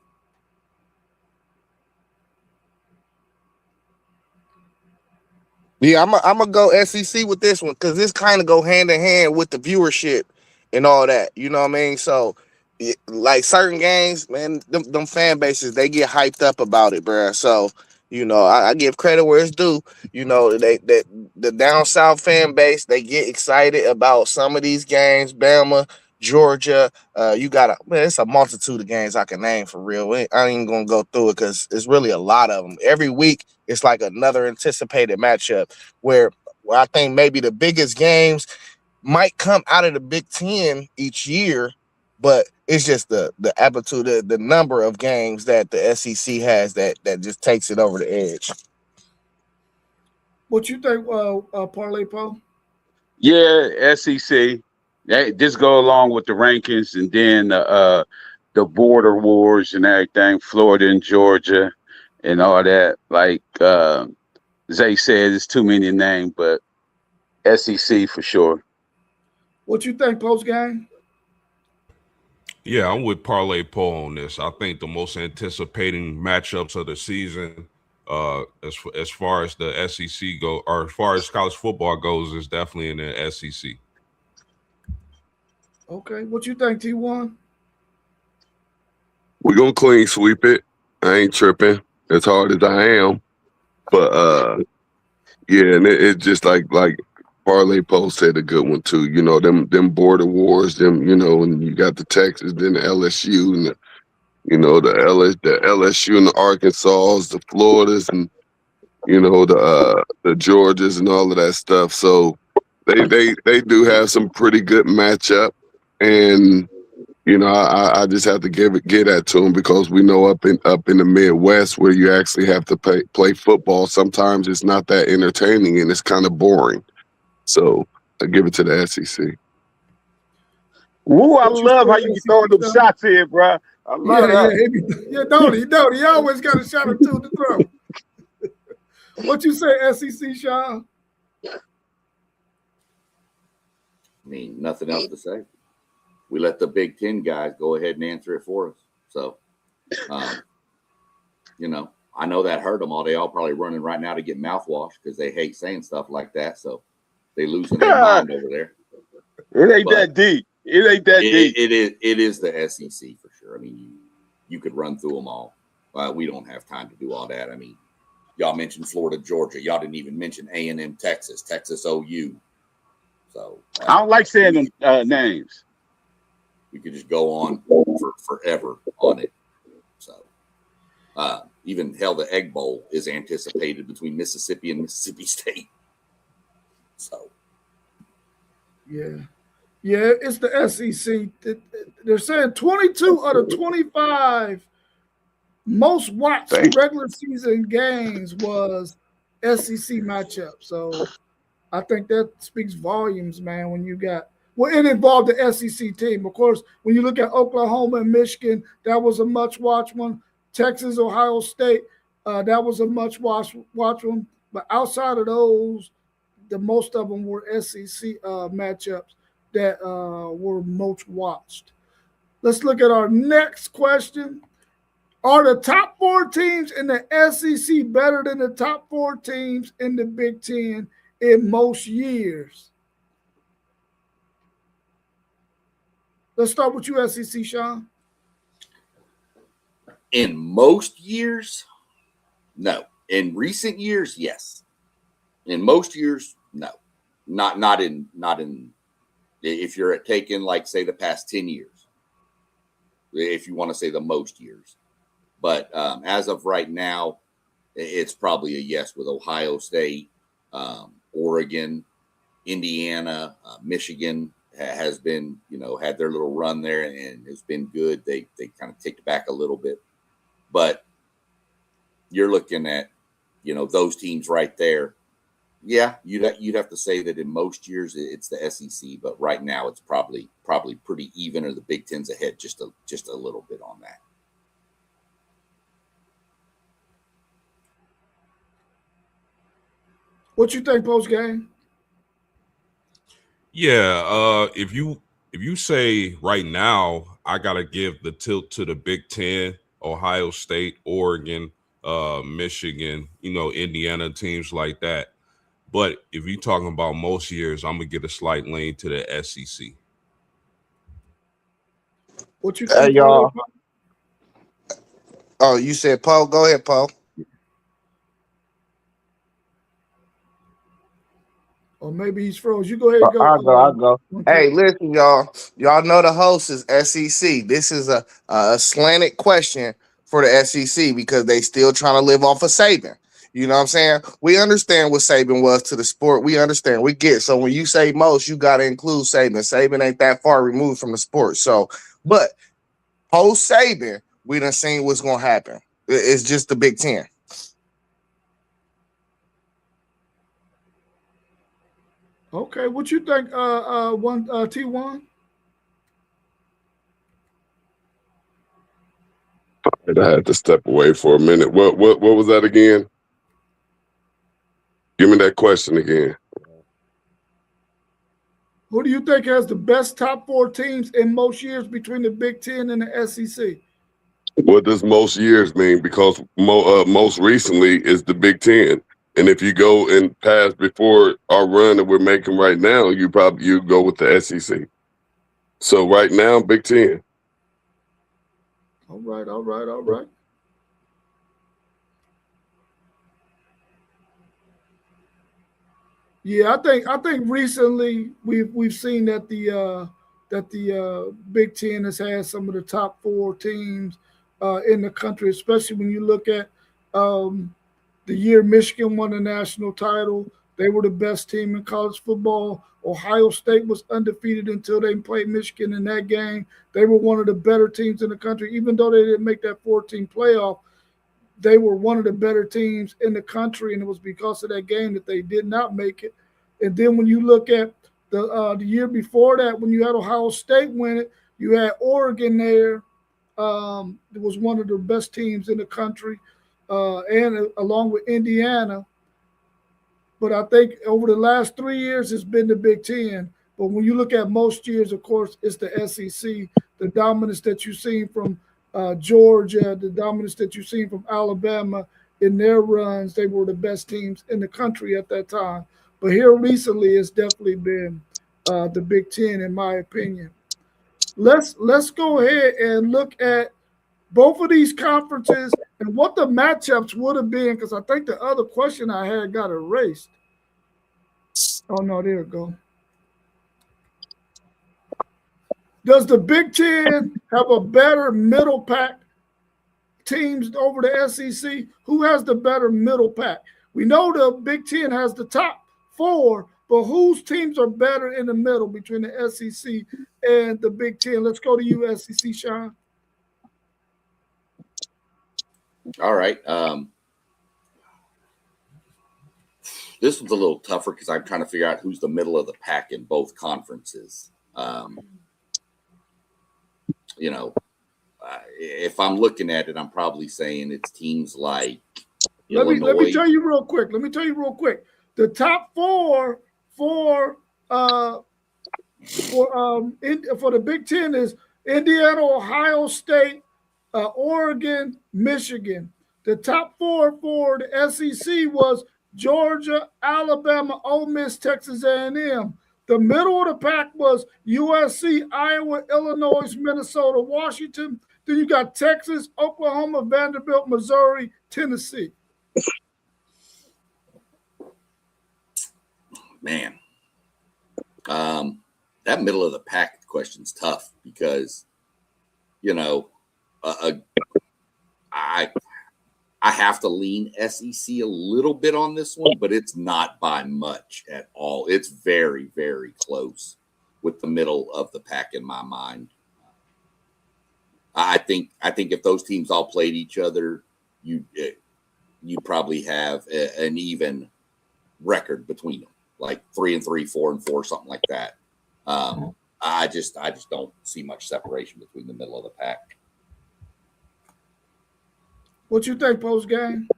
Yeah, I'm gonna go SEC with this one because this kind of go hand in hand with the viewership and all that. You know what I mean? So, like certain games, man, them fan bases, they get hyped up about it, bro. So, you know, I give credit where it's due. You know, the down south fan base, they get excited about some of these games. Bama, Georgia, it's a multitude of games I can name for real. I ain't even gonna go through it because it's really a lot of them. Every week, it's like another anticipated matchup where I think maybe the biggest games might come out of the Big Ten each year, but it's just the amplitude, the number of games that the SEC has that just takes it over the edge. What you think, Parlay Paul? Yeah, SEC. This go along with the rankings, and then the border wars and everything, Florida and Georgia, and all that. Like Zay said, it's too many names, but SEC for sure. What you think, post game? Yeah, I'm with Parlay Paul on this. I think the most anticipating matchups of the season, as far as the SEC go, or as far as college football goes, is definitely in the SEC. Okay, what you think, T1? We're gonna clean sweep it. I ain't tripping as hard as I am. But yeah, and it just like Parlay Post said a good one too. You know, them border wars, them, you know, and you got the Texas, then the LSU and the LSU and the Arkansas, the Floridas and the Georgias and all of that stuff. So they do have some pretty good matchup, and I just have to get that to them because we know up in the Midwest where you actually have to play football, sometimes it's not that entertaining and it's kind of boring. So I give it to the SEC. Ooh, I love how you throwing them shots in, bro. I love that. Yeah, don't he? He always got a shot or two to throw. What you say, SEC, Sean? I mean, nothing else to say. We let the Big Ten guys go ahead and answer it for us. So, I know that hurt them all. They all probably running right now to get mouthwash because they hate saying stuff like that. So they losing their mind over there. It ain't that deep. It ain't that deep. It is the SEC for sure. I mean, you could run through them all. We don't have time to do all that. I mean, y'all mentioned Florida, Georgia. Y'all didn't even mention A&M, Texas OU. So I don't like saying them names. We could just go on for forever on it. So even hell, the Egg Bowl is anticipated between Mississippi and Mississippi State. So yeah, it's the SEC. They're saying 22 out of 25 most watched regular season games was SEC matchup. So I think that speaks volumes, man, when you got it involved the SEC team. Of course, when you look at Oklahoma and Michigan, that was a much-watched one. Texas, Ohio State, that was a much-watched one. But outside of those, the most of them were SEC matchups that were most watched. Let's look at our next question. Are the top 4 teams in the SEC better than the top 4 teams in the Big Ten in most years? Let's start with you, SEC, Sean. In most years, no. In recent years, yes. In most years, no. Not in if you're taking, like, say, the past 10 years, if you want to say the most years. But as of right now, it's probably a yes with Ohio State, Oregon, Indiana, Michigan has been, had their little run there and it's been good. They kind of ticked back a little bit. But you're looking at, those teams right there. Yeah, you'd have to say that in most years it's the SEC, but right now it's probably pretty even, or the Big Ten's ahead just a little bit on that. What you think post game? Yeah, if you say right now, I gotta give the tilt to the Big Ten, Ohio State, Oregon, Michigan, Indiana, teams like that. But if you're talking about most years, I'm gonna get a slight lean to the SEC. What you think? Hey, y'all. Oh, you said Paul. Go ahead, Paul. Or maybe he's froze. You go ahead and go. I'll go. Hey, listen, y'all. Y'all know the host is SEC. This is a slanted question for the SEC because they still trying to live off of Saban. You know what I'm saying? We understand what Saban was to the sport. We understand. We get. So when you say most, you got to include Saban. Saban ain't that far removed from the sport. So, but post Saban, we done seen what's going to happen. It's just the Big Ten. Okay, what you think, T1? I had to step away for a minute. What was that again? Give me that question again. Who do you think has the best top 4 teams in most years between the Big Ten and the SEC? What does most years mean? Because most recently is the Big Ten. And if you go and pass before our run that we're making right now, you go with the SEC. So right now, Big Ten. All right. Yeah, I think recently we've seen that the Big Ten has had some of the top 4 teams in the country, especially when you look at the year Michigan won the national title. They were the best team in college football. Ohio State was undefeated until they played Michigan in that game. They were one of the better teams in the country. Even though they didn't make that 14 playoff, they were one of the better teams in the country, and it was because of that game that they did not make it. And then when you look at the year before that, when you had Ohio State win it, you had Oregon there. It was one of the best teams in the country, and along with Indiana. But I think over the last 3 years, it's been the Big Ten. But when you look at most years, of course, it's the SEC. The dominance that you've seen from Georgia, the dominance that you've seen from Alabama in their runs, they were the best teams in the country at that time. But here recently, it's definitely been the Big Ten, in my opinion. Let's go ahead and look at both of these conferences and what the matchups would have been, because I think the other question I had got erased. Oh, no, there it go. Does the Big Ten have a better middle pack teams over the SEC? Who has the better middle pack? We know the Big Ten has the top 4, but whose teams are better in the middle between the SEC and the Big Ten? Let's go to you, SEC, Sean. All right. This one's a little tougher because I'm trying to figure out who's the middle of the pack in both conferences. If I'm looking at it, I'm probably saying it's teams like Illinois. Let me tell you real quick. The top four for the Big Ten is Indiana, Ohio State, Oregon, Michigan. The top four for the SEC was Georgia, Alabama, Ole Miss, Texas A&M. The middle of the pack was USC, Iowa, Illinois, Minnesota, Washington. Then you got Texas, Oklahoma, Vanderbilt, Missouri, Tennessee. Man, that middle of the pack question's tough because, you know, I have to lean SEC a little bit on this one, but it's not by much at all. It's very, very close with the middle of the pack in my mind. I think if those teams all played each other, you probably have an even record between them, like 3-3, 4-4, something like that. I just don't see much separation between the middle of the pack. What you think, post game?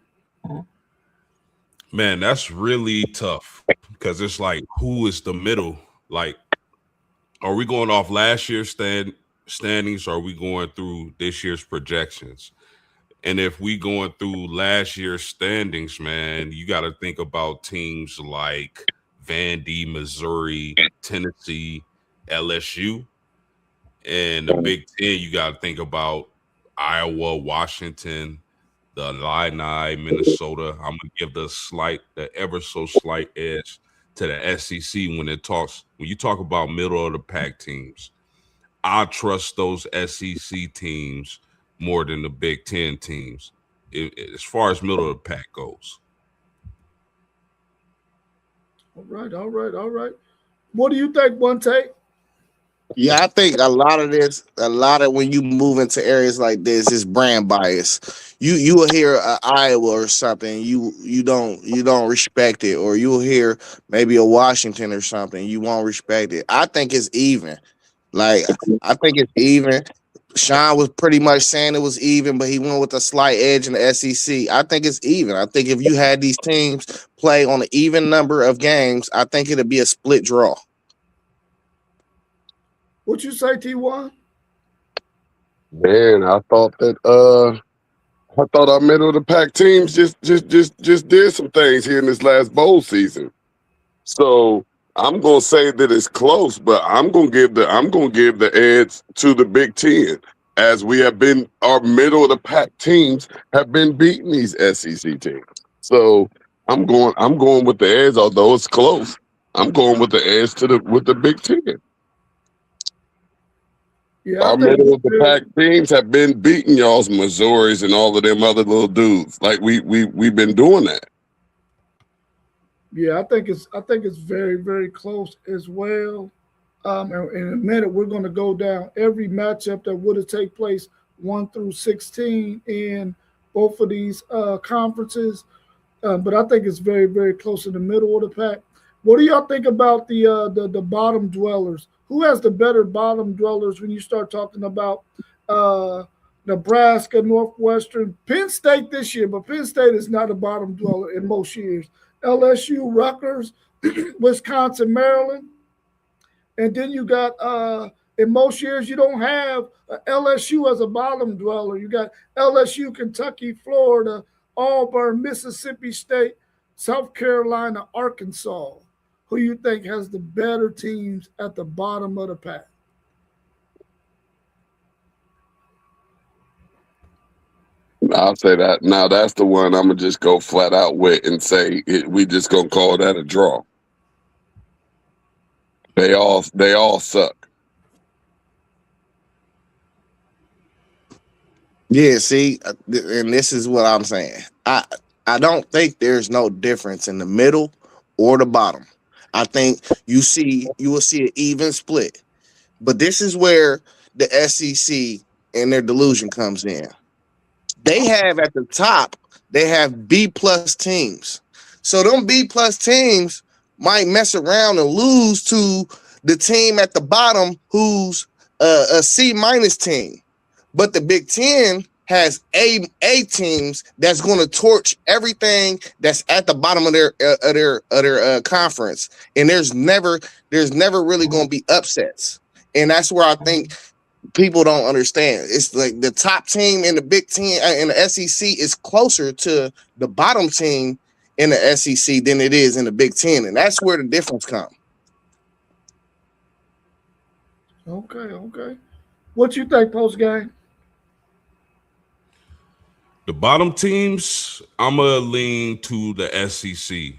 Man, that's really tough because it's like, who is the middle? Like, are we going off last year's standings or are we going through this year's projections? And if we going through last year's standings, man, you got to think about teams like Vandy, Missouri, Tennessee, LSU. And the Big Ten, you got to think about Iowa, Washington, the Illini, Minnesota. I'm gonna give the ever so slight edge to the SEC when you talk about middle of the pack teams. I trust those SEC teams more than the Big Ten teams, as far as middle of the pack goes. All right. What do you think, One Take? Yeah, I think a lot of when you move into areas like this is brand bias. You will hear Iowa or something, you don't respect it, or you'll hear maybe a Washington or something, you won't respect it. I think it's even. Like, I think it's even. Sean was pretty much saying it was even, but he went with a slight edge in the SEC. I think it's even. I think if you had these teams play on an even number of games, I think it'd be a split draw. What you say, T1? Man, I thought our middle of the pack teams just did some things here in this last bowl season. So I'm gonna say that it's close, but I'm gonna give the edge to the Big Ten, as we have been. Our middle of the pack teams have been beating these SEC teams. So I'm going with the edge, although it's close. I'm going with the edge with the Big Ten. Yeah, our middle of the pack teams have been beating y'all's Missouris and all of them other little dudes. Like we've been doing that. Yeah, I think it's very, very close as well. And in a minute, we're going to go down every matchup that would have taken place 1 through 16 in both of these conferences. But I think it's very, very close in the middle of the pack. What do y'all think about the bottom dwellers? Who has the better bottom dwellers when you start talking about Nebraska, Northwestern, Penn State this year? But Penn State is not a bottom dweller in most years. LSU, Rutgers, Wisconsin, Maryland. And then you got, in most years, you don't have LSU as a bottom dweller. You got LSU, Kentucky, Florida, Auburn, Mississippi State, South Carolina, Arkansas. Who you think has the better teams at the bottom of the pack? I'll say that. Now that's the one I'm gonna just go flat out with and say we just gonna call that a draw. They all suck. Yeah, see, and this is what I'm saying. I don't think there's no difference in the middle or the bottom. I think you will see an even split. But this is where the SEC and their delusion comes in. They have at the top, they have B+ teams. So them B+ teams might mess around and lose to the team at the bottom who's a C- team. But the Big Ten has A teams that's going to torch everything that's at the bottom of their conference, and there's never really going to be upsets, and that's where I think people don't understand. It's like the top team in the Big Ten in the SEC is closer to the bottom team in the SEC than it is in the Big Ten, and that's where the difference comes. Okay. What you think, post game? The bottom teams, I'm going to lean to the SEC.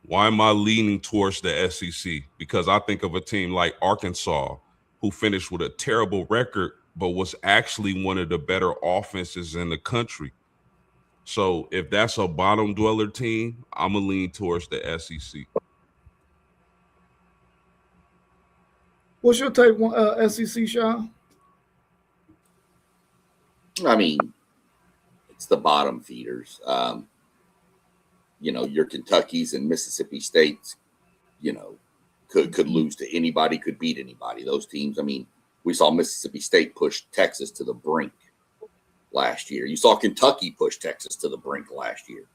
Why am I leaning towards the SEC? Because I think of a team like Arkansas, who finished with a terrible record, but was actually one of the better offenses in the country. So if that's a bottom dweller team, I'm going to lean towards the SEC. What's your take on SEC, Sean? I mean, it's the bottom feeders. Your Kentuckys and Mississippi States, could lose to anybody, could beat anybody. Those teams, I mean, we saw Mississippi State push Texas to the brink last year. You saw Kentucky push Texas to the brink last year.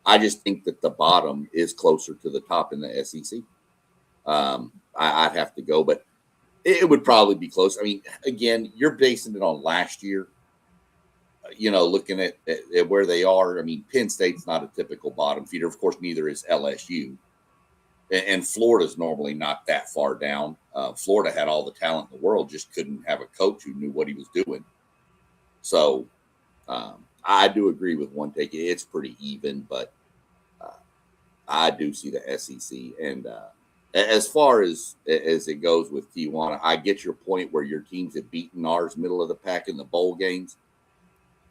I just think that the bottom is closer to the top in the SEC. I'd have to go, but it would probably be close. I mean, again, you're basing it on last year. Looking at where they are. I mean, Penn State's not a typical bottom feeder. Of course, neither is LSU. And Florida's normally not that far down. Florida had all the talent in the world, just couldn't have a coach who knew what he was doing. So I do agree with one take. It's pretty even, but I do see the SEC. And as far as it goes with Tijuana, I get your point where your teams have beaten ours middle of the pack in the bowl games.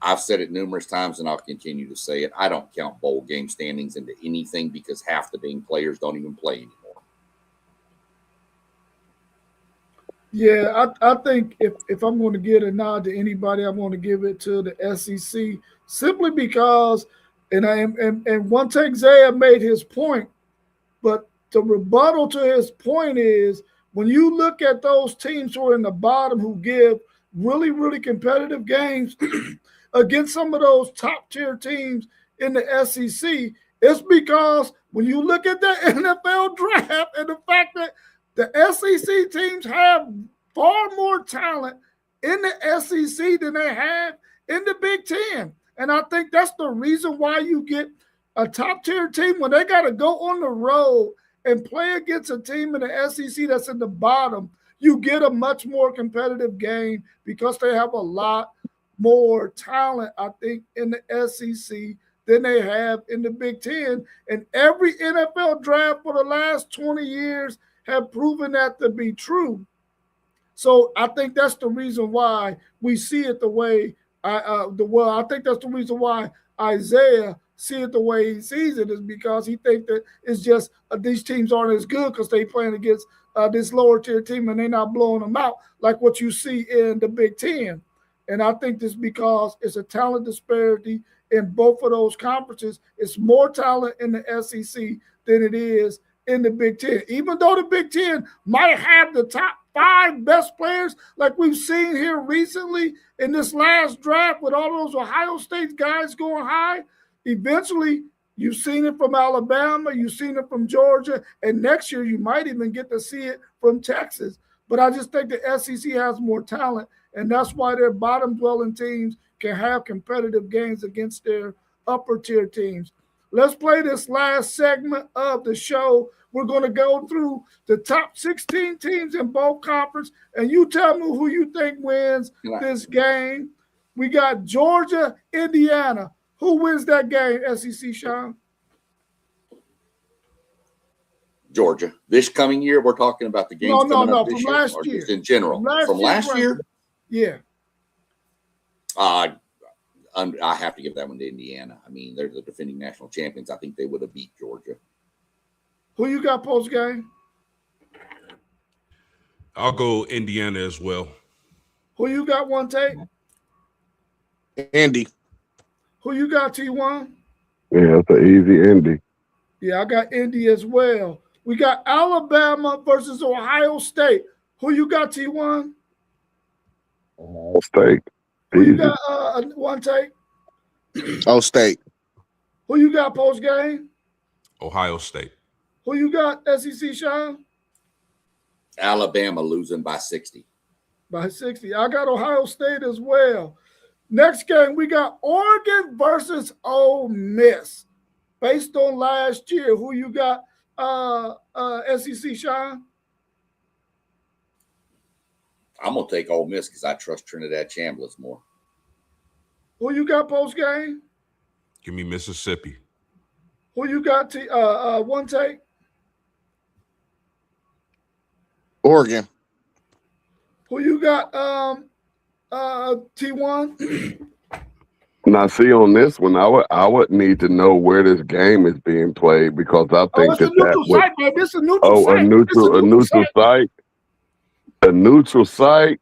I've said it numerous times, and I'll continue to say it. I don't count bowl game standings into anything because half the dang players don't even play anymore. Yeah, I think if I'm going to give a nod to anybody, I'm going to give it to the SEC simply because, and one take Zaya made his point, but the rebuttal to his point is when you look at those teams who are in the bottom who give really, really competitive games against some of those top-tier teams in the SEC, it's because when you look at the NFL draft and the fact that the SEC teams have far more talent in the SEC than they have in the Big Ten. And I think that's the reason why you get a top-tier team when they got to go on the road and play against a team in the SEC that's in the bottom. You get a much more competitive game because they have a lot more talent, I think, in the SEC than they have in the Big Ten. And every NFL draft for the last 20 years have proven that to be true. So I think that's the reason why we see it the way I think that's the reason why Isaiah see it the way he sees it is because he thinks that it's just these teams aren't as good because they playing against this lower tier team and they're not blowing them out like what you see in the Big Ten. And I think this because it's a talent disparity in both of those conferences. It's more talent in the SEC than it is in the Big Ten. Even though the Big Ten might have the top 5 best players like we've seen here recently in this last draft with all those Ohio State guys going high, eventually you've seen it from Alabama, you've seen it from Georgia, and next year you might even get to see it from Texas. But I just think the SEC has more talent, and that's why their bottom-dwelling teams can have competitive games against their upper-tier teams. Let's play this last segment of the show. We're going to go through the top 16 teams in both conferences, and you tell me who you think wins this game. We got Georgia, Indiana. Who wins that game, SEC, Sean? Georgia. This coming year, we're talking about the games coming up this from year, last or year. just in general? From last year? Yeah. I have to give that one to Indiana. I mean, they're the defending national champions. I think they would have beat Georgia. Who you got post game? I'll go Indiana as well. Who you got one take? Indy. Who you got, T1? Yeah, it's an easy Indy. Yeah, I got Indy as well. We got Alabama versus Ohio State. Who you got, T1? Ohio State. Who you Easy. got one take? Oh, State. Who you got post game? Ohio State. Who you got SEC, Sean? Alabama losing by 60. By 60. I got Ohio State as well. Next game, we got Oregon versus Ole Miss. Based on last year, who you got SEC, Sean? I'm going to take Ole Miss because I trust Trinidad Chambliss more. Who you got post game? Give me Mississippi. Who you got one take? Oregon. Who you got T1? Now, see, on this one, I would need to know where this game is being played because I think It's a neutral site, baby. It's a neutral site. a neutral site.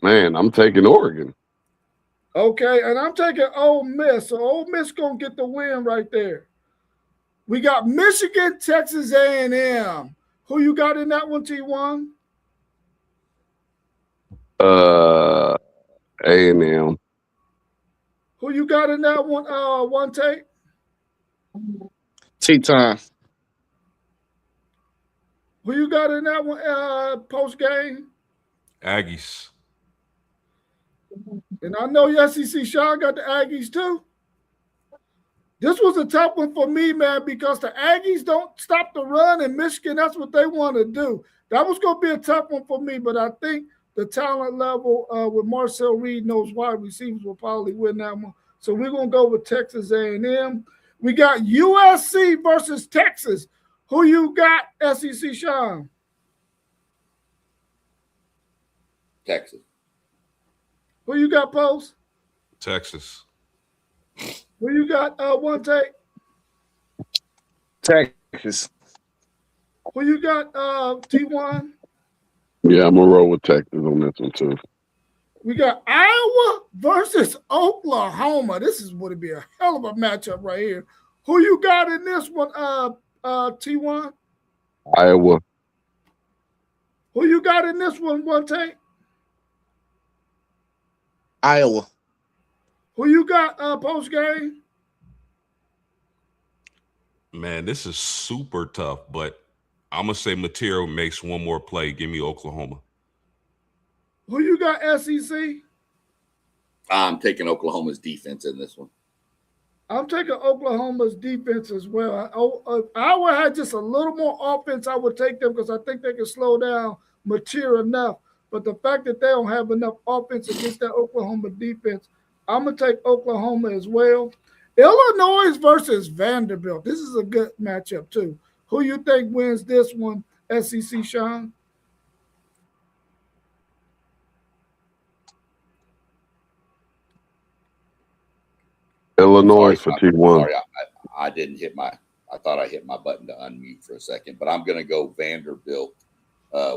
Man, I'm taking Oregon. Okay, and I'm taking Ole Miss. So Ole Miss gonna get the win right there. We got Michigan, Texas A&M. Who you got in that one, T1? A&M. Who you got in that one? One take. Teton. Who you got in that one? Post game. Aggies. And I know your SEC Sean got the Aggies too. This was a tough one for me, man, because the Aggies don't stop the run in Michigan. That's what they want to do. That was going to be a tough one for me, but I think the talent level with Marcel Reed knows wide receivers will probably win that one. So we're going to go with Texas A&M. We got USC versus Texas. Who you got, SEC Sean? Texas. Who you got, Post? Texas. Who you got, one take? Texas. Who you got, T1? Yeah, I'm going to roll with Texas on this one, too. We got Iowa versus Oklahoma. This is going to be a hell of a matchup right here. Who you got in this one, T1? Iowa. Who you got in this one take? Iowa. Who you got post game? Man, this is super tough, but I'm going to say Material makes one more play. Give me Oklahoma. Who you got, SEC? I'm taking Oklahoma's defense in this one. I'm taking Oklahoma's defense as well. Iowa had just a little more offense. I would take them because I think they can slow down Material enough. But the fact that they don't have enough offense against that Oklahoma defense, I'm going to take Oklahoma as well. Illinois versus Vanderbilt. This is a good matchup, too. Who you think wins this one, SEC, Sean? Illinois for T1. Sorry, I didn't hit my – I thought I hit my button to unmute for a second. But I'm going to go Vanderbilt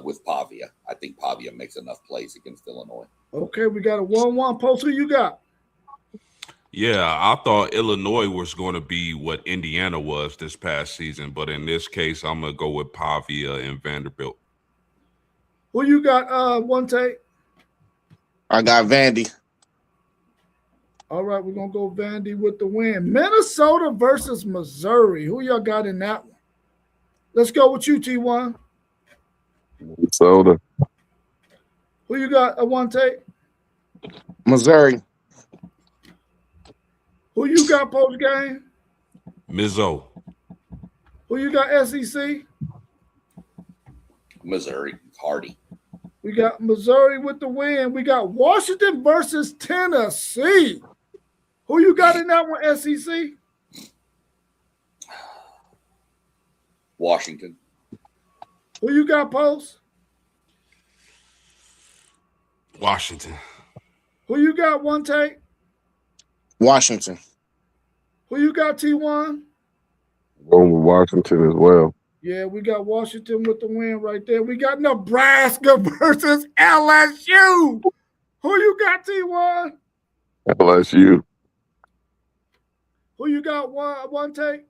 with Pavia. I think Pavia makes enough plays against Illinois. Okay, we got a 1-1. Post, who you got? Yeah, I thought Illinois was going to be what Indiana was this past season, but in this case, I'm going to go with Pavia and Vanderbilt. Who you got, one take? I got Vandy. All right, we're going to go Vandy with the win. Minnesota versus Missouri. Who y'all got in that one? Let's go with you, T1. Minnesota. Who you got, one take? Missouri. Who you got post game? Mizzo. Who you got, SEC? Missouri, Hardy. We got Missouri with the win. We got Washington versus Tennessee. Who you got in that one, SEC? Washington. Who you got, Post? Washington. Who you got, one take? Washington. Who you got, T1? Going with Washington as well. Yeah, we got Washington with the win right there. We got Nebraska versus LSU. Who you got, T1? LSU. Who you got, one take?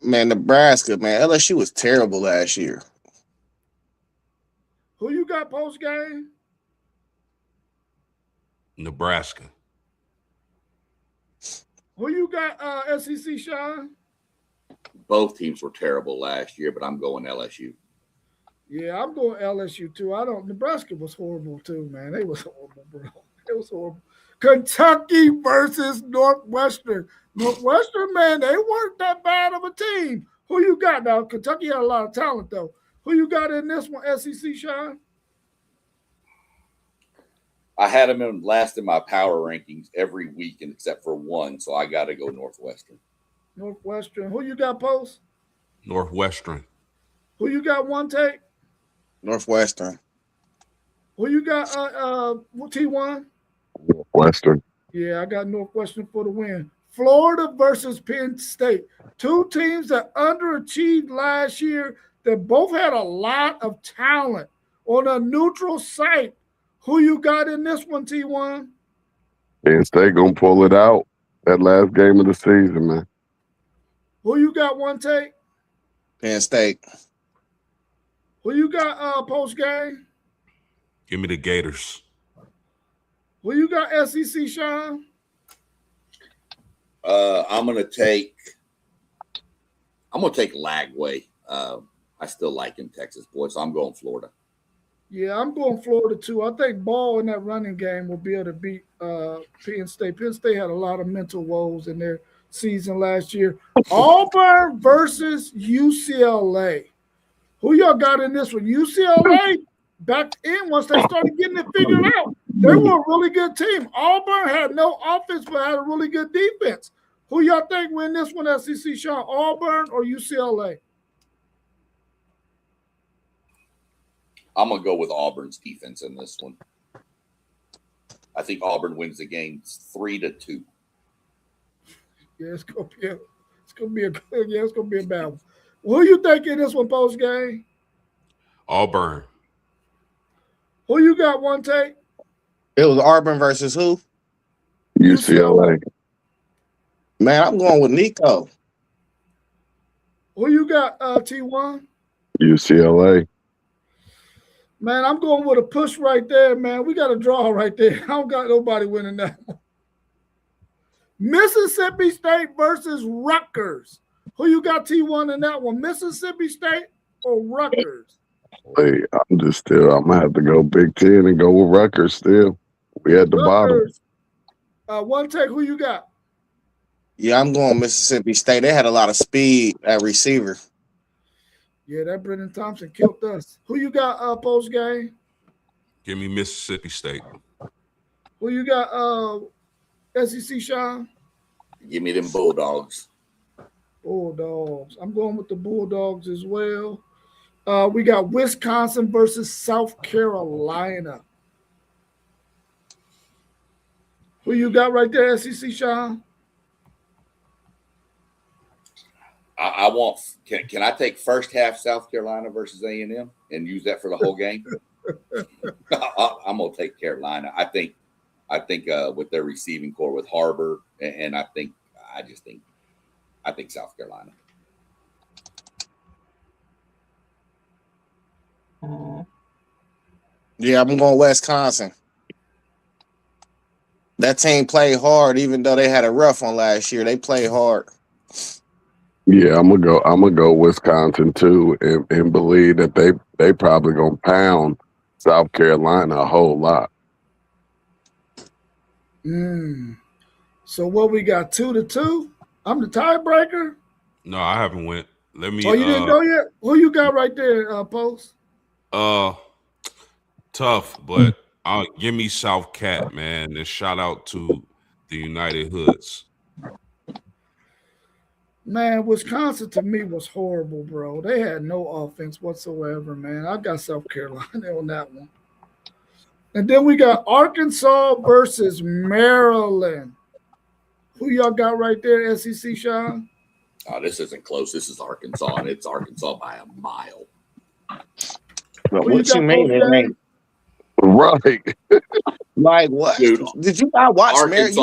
Man, Nebraska, man. LSU was terrible last year. Who you got post game? Nebraska. Who you got, SEC, Sean? Both teams were terrible last year, but I'm going LSU. Yeah, I'm going LSU too. Nebraska was horrible too, man. They was horrible, bro. It was horrible. Kentucky versus Northwestern. Northwestern, man, they weren't that bad of a team. Who you got now? Kentucky had a lot of talent, though. Who you got in this one, SEC, Sean? I had them in last in my power rankings every week, except for one, so I got to go Northwestern. Northwestern. Who you got, Post? Northwestern. Who you got, One Take? Northwestern. Who you got, T1? Western. Yeah, I got Northwestern for the win. Florida versus Penn State. Two teams that underachieved last year that both had a lot of talent on a neutral site. Who you got in this one, T1? Penn State gonna pull it out that last game of the season, man. Who you got, One Take? Penn State. Who you got, post game? Give me the Gators. Who you got, SEC, Sean? I'm gonna take Lagway. I still like him, Texas boy, so I'm going Florida. Yeah, I'm going Florida too. I think Ball in that running game will be able to beat Penn State. Penn State had a lot of mental woes in their season last year. Auburn versus UCLA. Who y'all got in this one? UCLA back in once they started getting it figured out. They were a really good team. Auburn had no offense but had a really good defense. Who y'all think win this one, SEC, Sean? Auburn or UCLA? I'm gonna go with Auburn's defense in this one. I think Auburn wins the game 3-2. Yeah, it's gonna be a bad one. Who you think in this one, post game? Auburn. Who you got, One Take? It was Auburn versus who? UCLA. Man, I'm going with Nico. Who you got, T1? UCLA. Man, I'm going with a push right there, man. We got a draw right there. I don't got nobody winning that one. Mississippi State versus Rutgers. Who you got, T1, in that one? Mississippi State or Rutgers? Hey, I'm gonna have to go Big Ten and go with Rutgers still. We at the Rutgers. One Take, who you got? Yeah, I'm going Mississippi State. They had a lot of speed at receiver. Yeah, that Brendan Thompson killed us. Who you got, post game? Give me Mississippi State. Who you got, SEC, Sean? Give me them Bulldogs. Bulldogs. I'm going with the Bulldogs as well. We got Wisconsin versus South Carolina. Who you got right there, SEC, Sean? I want. Can I take first half South Carolina versus A&M and use that for the whole game? I'm gonna take Carolina. I think with their receiving core with Harbor, and I think South Carolina. Yeah, I'm going Wisconsin. That team played hard, even though they had a rough one last year. They played hard. Yeah, I'm gonna go Wisconsin too, and believe that they probably gonna pound South Carolina a whole lot. So what we got, 2-2? I'm the tiebreaker. No, I haven't went. Let me. Oh, you didn't go yet? Who you got right there, Post? Tough, but give me South Cat, man. And shout out to the United Hoods. Man, Wisconsin to me was horrible, bro. They had no offense whatsoever, man. I got South Carolina on that one. And then we got Arkansas versus Maryland. Who y'all got right there, SEC, Sean? Oh, this isn't close. This is Arkansas, and it's Arkansas by a mile. But what you mean? It ain't Right. like what? Dude, did you not watch Maryland?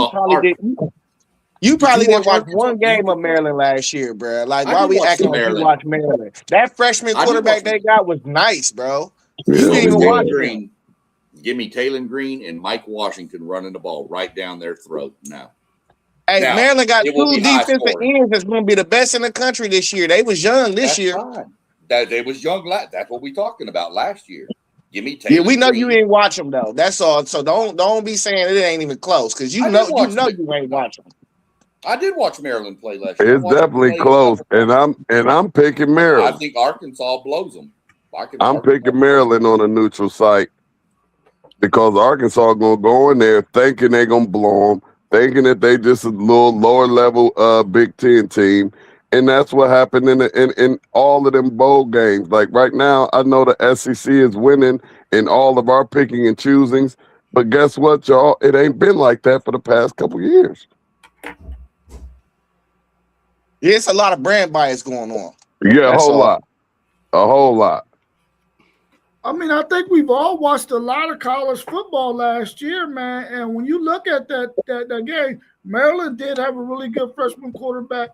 You probably didn't watch one game of Maryland last year, bro. Like, why we acting like you watch Maryland? That freshman quarterback they got was nice, bro. You didn't even watch him. Give me Taylor Green and Mike Washington running the ball right down their throat now. Hey, Now, Maryland got it will 2 be high defensive scoring. ends that's going to be the best in the country this year. They was young this That's year. fine. They was young. That's what we talking about last year. Give me Taylor. Yeah, we know Green. you ain't watch them though. That's all. So don't be saying it ain't even close because you know you ain't watching. I did watch Maryland play last year. It's definitely close, and I'm picking Maryland. I think Arkansas blows them. I'm picking Maryland on a neutral site because Arkansas gonna go in there thinking they're gonna blow them, thinking that they just a little lower level Big Ten team, and that's what happened in all of them bowl games. Like right now, I know the SEC is winning in all of our picking and choosings, but guess what, y'all? It ain't been like that for the past couple years. Yeah, it's a lot of brand bias going on. Yeah, a whole lot. I mean, I think we've all watched a lot of college football last year, man. And when you look at that game, Maryland did have a really good freshman quarterback,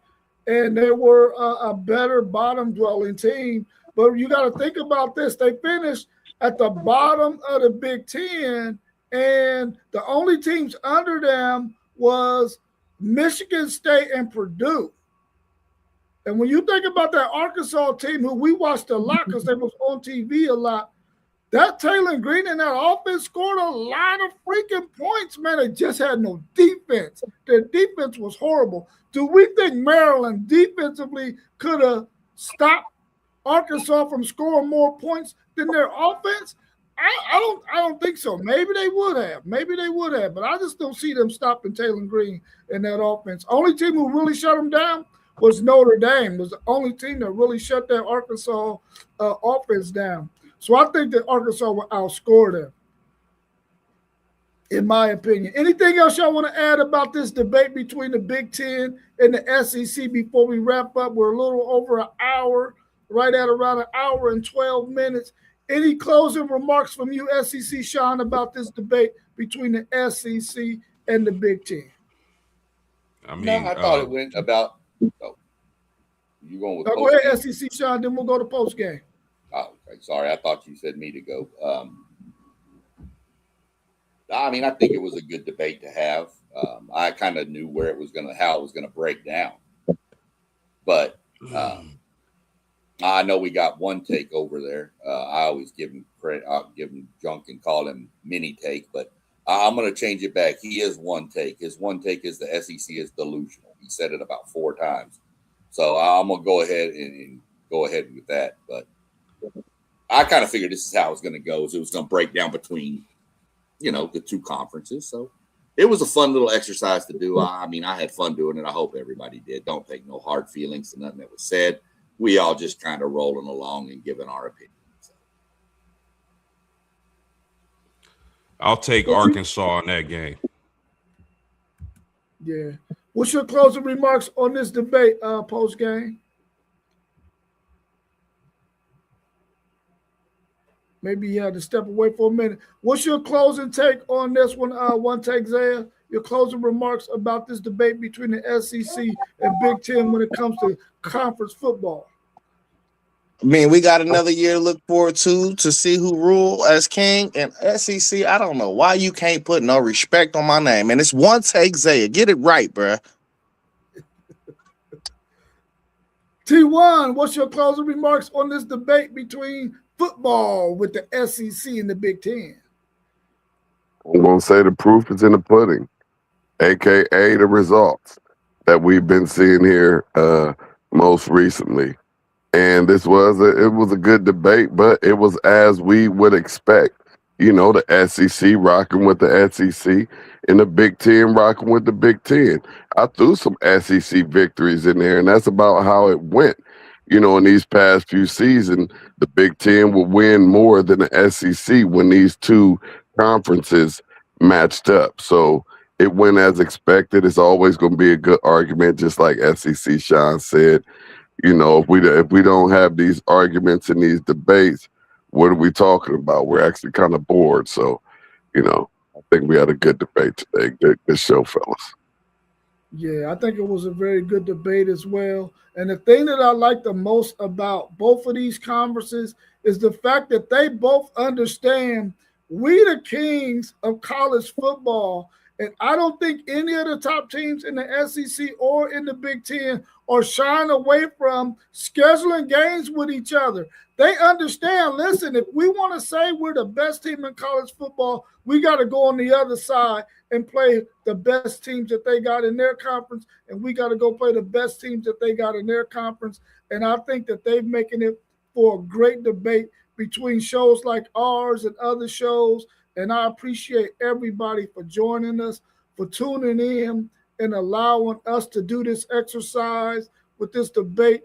and they were a better bottom-dwelling team. But you got to think about this. They finished at the bottom of the Big Ten, and the only teams under them was Michigan State and Purdue. And when you think about that Arkansas team, who we watched a lot because they was on TV a lot, that Taylor Green and that offense scored a lot of freaking points, man. They just had no defense. Their defense was horrible. Do we think Maryland defensively could have stopped Arkansas from scoring more points than their offense? I don't think so. Maybe they would have. But I just don't see them stopping Taylor Green and that offense. Only team who really shut them down was Notre Dame. Was the only team that really shut that Arkansas offense down. So I think that Arkansas will outscore them, in my opinion. Anything else y'all want to add about this debate between the Big Ten and the SEC before we wrap up? We're a little over an hour, right at around an hour and 12 minutes. Any closing remarks from you, SEC Sean, about this debate between the SEC and the Big Ten? I mean, I thought it went about. Oh, you going with? Go ahead, SEC Sean. Then we'll go to post game. Oh, okay. Sorry, I thought you said me to go. I mean, I think it was a good debate to have. I kind of knew how it was going to break down, but I know we got one take over there. I always give him credit. I'll give him junk and call him mini take, but I'm going to change it back. He is one take. His one take is the SEC is delusional. He said it about 4 times, so I'm going to go ahead and go ahead with that, but. I kind of figured this is how it was going to go. So it was going to break down between, the 2 conferences. So it was a fun little exercise to do. I mean, I had fun doing it. I hope everybody did. Don't take no hard feelings to nothing that was said. We all just kind of rolling along and giving our opinions. I'll take Arkansas in that game. Yeah. What's your closing remarks on this debate post game? Maybe you had to step away for a minute. What's your closing take on this one? One take, Zaya. Your closing remarks about this debate between the SEC and Big Ten when it comes to conference football. I mean, we got another year to look forward to see who rule as king. And SEC, I don't know why you can't put no respect on my name. And it's one take, Zaya. Get it right, bruh. T1, what's your closing remarks on this debate between football with the SEC and the Big Ten? I'm going to say the proof is in the pudding, a.k.a. the results that we've been seeing here most recently. And it was a good debate, but it was as we would expect. The SEC rocking with the SEC and the Big Ten rocking with the Big Ten. I threw some SEC victories in there, and that's about how it went. In these past few seasons, the Big Ten will win more than the SEC when these 2 conferences matched up. So it went as expected. It's always going to be a good argument, just like SEC Sean said. If we don't have these arguments and these debates, what are we talking about? We're actually kind of bored. So, I think we had a good debate today. Good show, fellas. Yeah, I think it was a very good debate as well. And the thing that I like the most about both of these conferences is the fact that they both understand we the kings of college football. And I don't think any of the top teams in the SEC or in the Big Ten are shying away from scheduling games with each other. They understand, listen, if we want to say we're the best team in college football, we got to go on the other side and play the best teams that they got in their conference, and we got to go play the best teams that they got in their conference. And I think that they're making it for a great debate between shows like ours and other shows. And I appreciate everybody for joining us, for tuning in and allowing us to do this exercise with this debate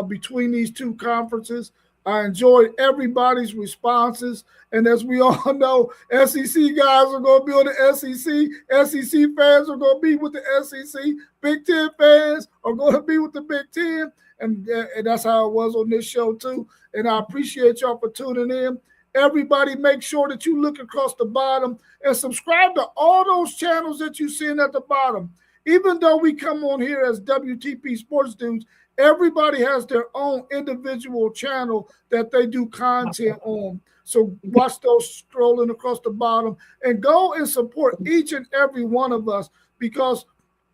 between these two conferences. I enjoyed everybody's responses. And as we all know, SEC guys are going to be on the SEC. SEC fans are going to be with the SEC. Big Ten fans are going to be with the Big Ten. And that's how it was on this show, too. And I appreciate y'all for tuning in. Everybody, make sure that you look across the bottom and subscribe to all those channels that you see at the bottom. Even though we come on here as WTP Sports Dudes, everybody has their own individual channel that they do content on. So watch those scrolling across the bottom and go and support each and every one of us, because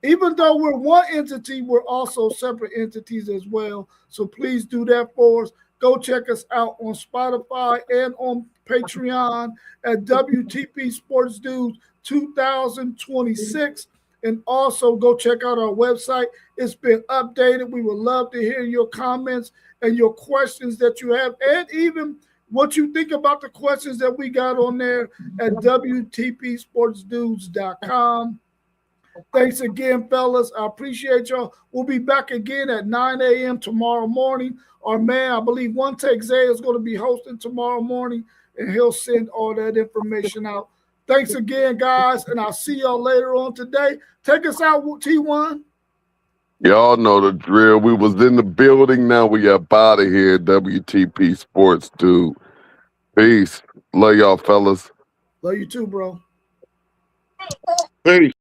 even though we're one entity, we're also separate entities as well. So please do that for us. Go check us out on Spotify and on Patreon at WTP Sports Dudes 2026. And also go check out our website. It's been updated. We would love to hear your comments and your questions that you have, and even what you think about the questions that we got on there at WTPSportsDudes.com. Thanks again, fellas. I appreciate y'all. We'll be back again at 9 a.m. tomorrow morning. Our man, I believe One Take Zay is going to be hosting tomorrow morning, and he'll send all that information out. Thanks again, guys, and I'll see y'all later on today. Take us out, T1. Y'all know the drill. We was in the building. Now we up out of here. WTP Sports Dude. Peace. Love y'all, fellas. Love you too, bro. Peace.